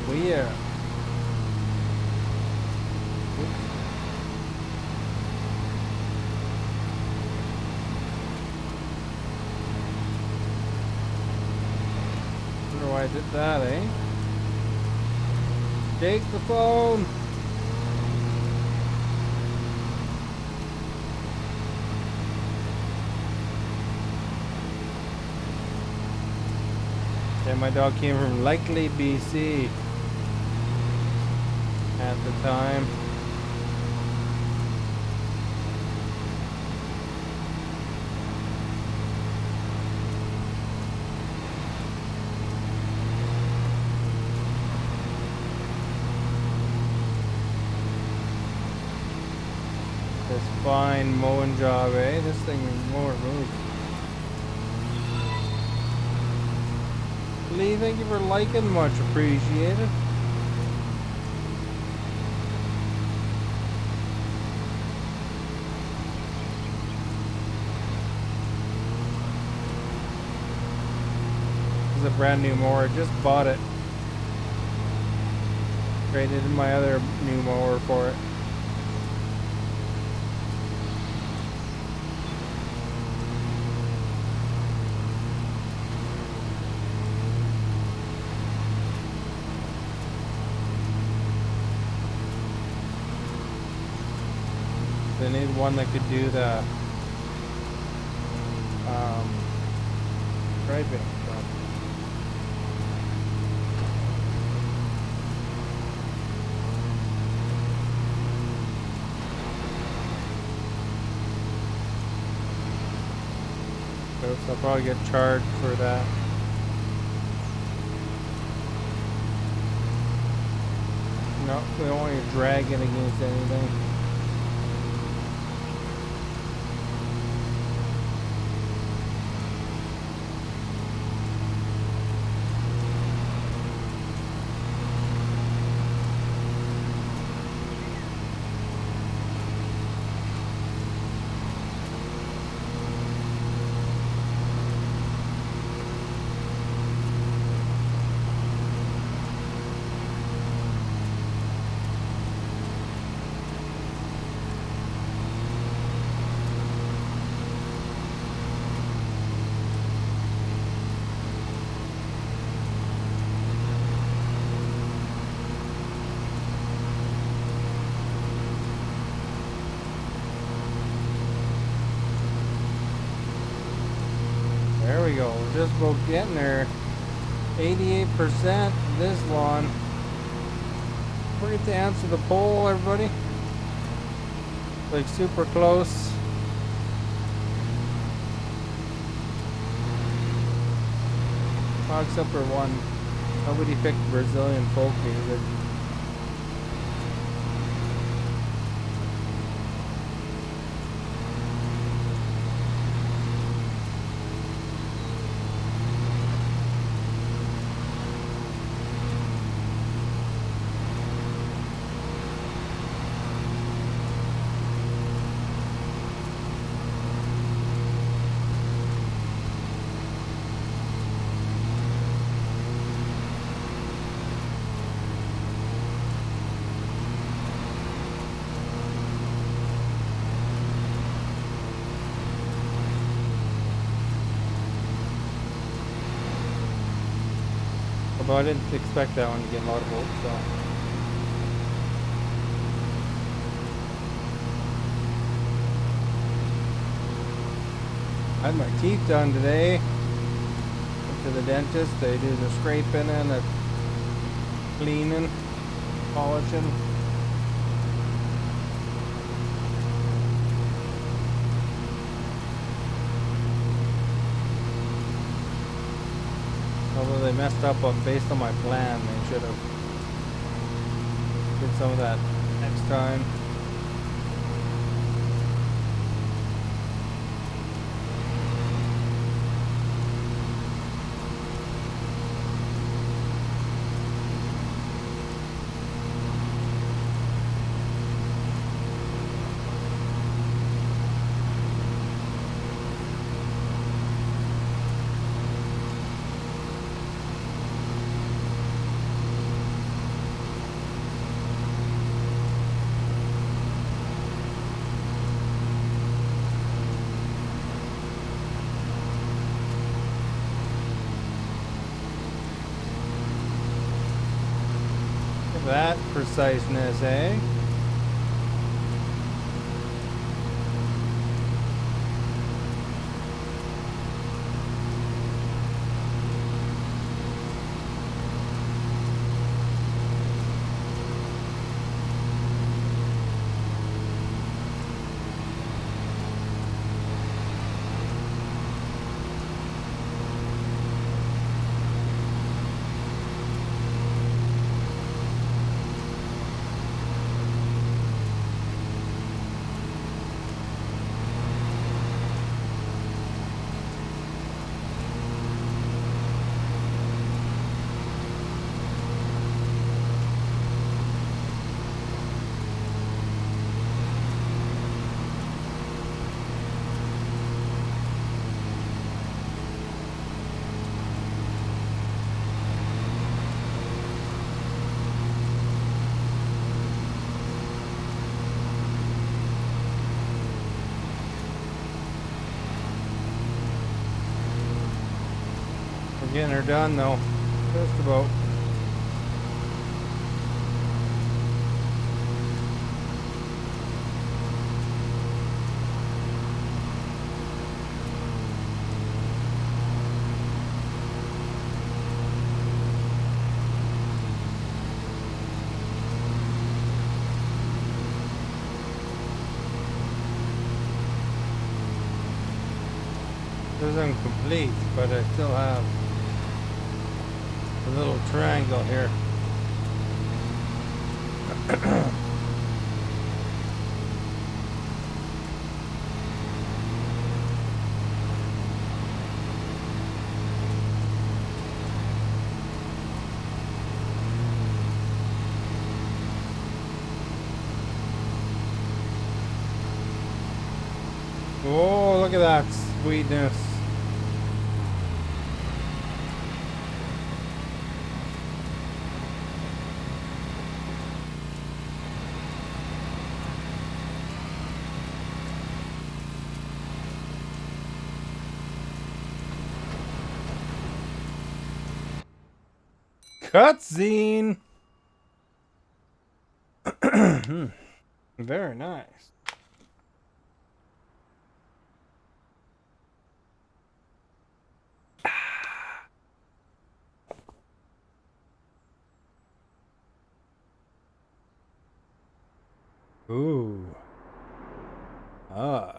Weird. Wonder why I did that, eh? Take the phone. And my dog came from Likely, BC at the time. This fine mowing job, eh? This thing won't move. Lee, thank you for liking, much appreciated. This is a brand new mower, just bought it. Traded in my other new mower for it. They need one that could do the striping stuff. So I'll probably get charged for that. No, we don't want you dragging against anything. There we go. We're just about getting there. 88% this lawn. Forget to answer the poll, everybody. Like super close. Except for one. Nobody picked Brazilian folk music. Although I didn't expect that one to get a lot of votes, so. I had my teeth done today. Went to the dentist. They do the scraping and the cleaning, polishing. Although they messed up based on my plan, they should have did some of that next time. That preciseness, eh? We're getting her done though. Just about. It isn't complete, but I still have a little triangle here. Oh, look at that sweetness. Cutscene. Very nice. Ooh. Ah.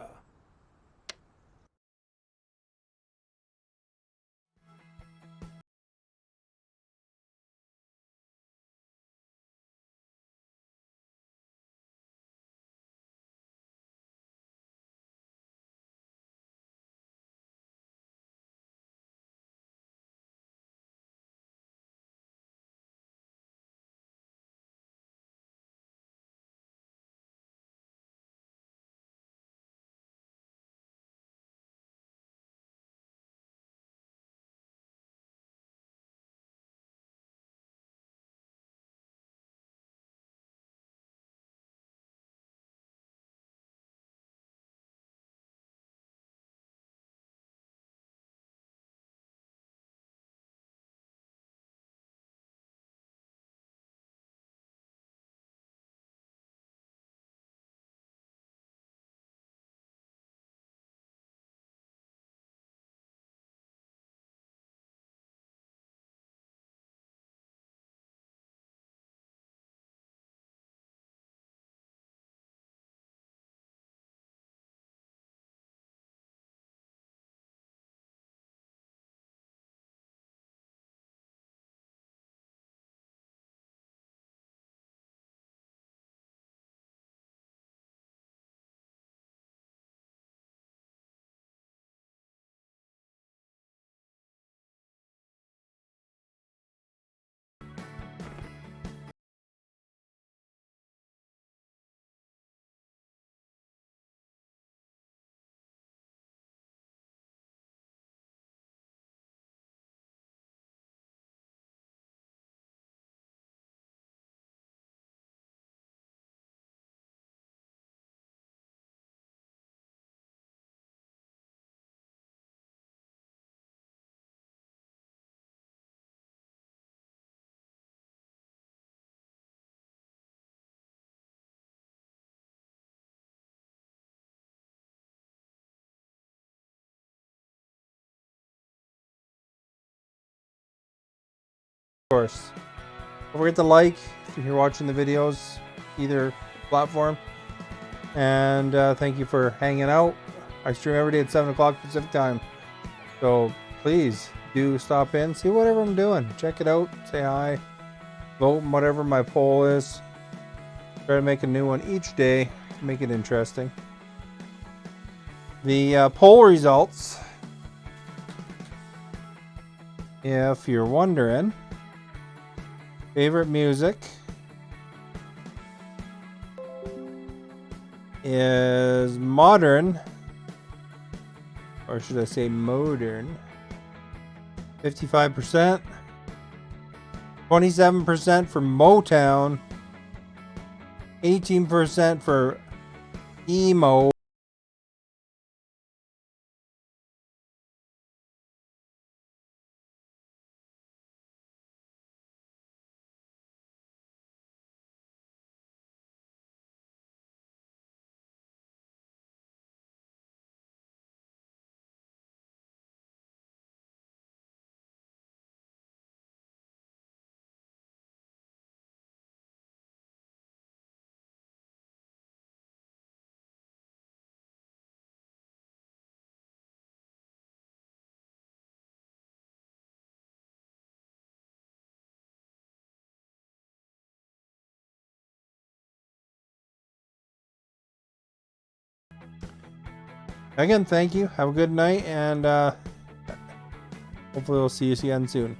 course. Don't forget to like if you're watching the videos, either platform. And thank you for hanging out. I stream every day at 7 o'clock Pacific time. So please do stop in, see whatever I'm doing. Check it out, say hi, vote whatever my poll is. Try to make a new one each day to make it interesting. The poll results, if you're wondering, favorite music is modern, or should I say modern, 55%, 27% for Motown, 18% for emo, again, thank you. Have a good night, and hopefully we'll see you again soon.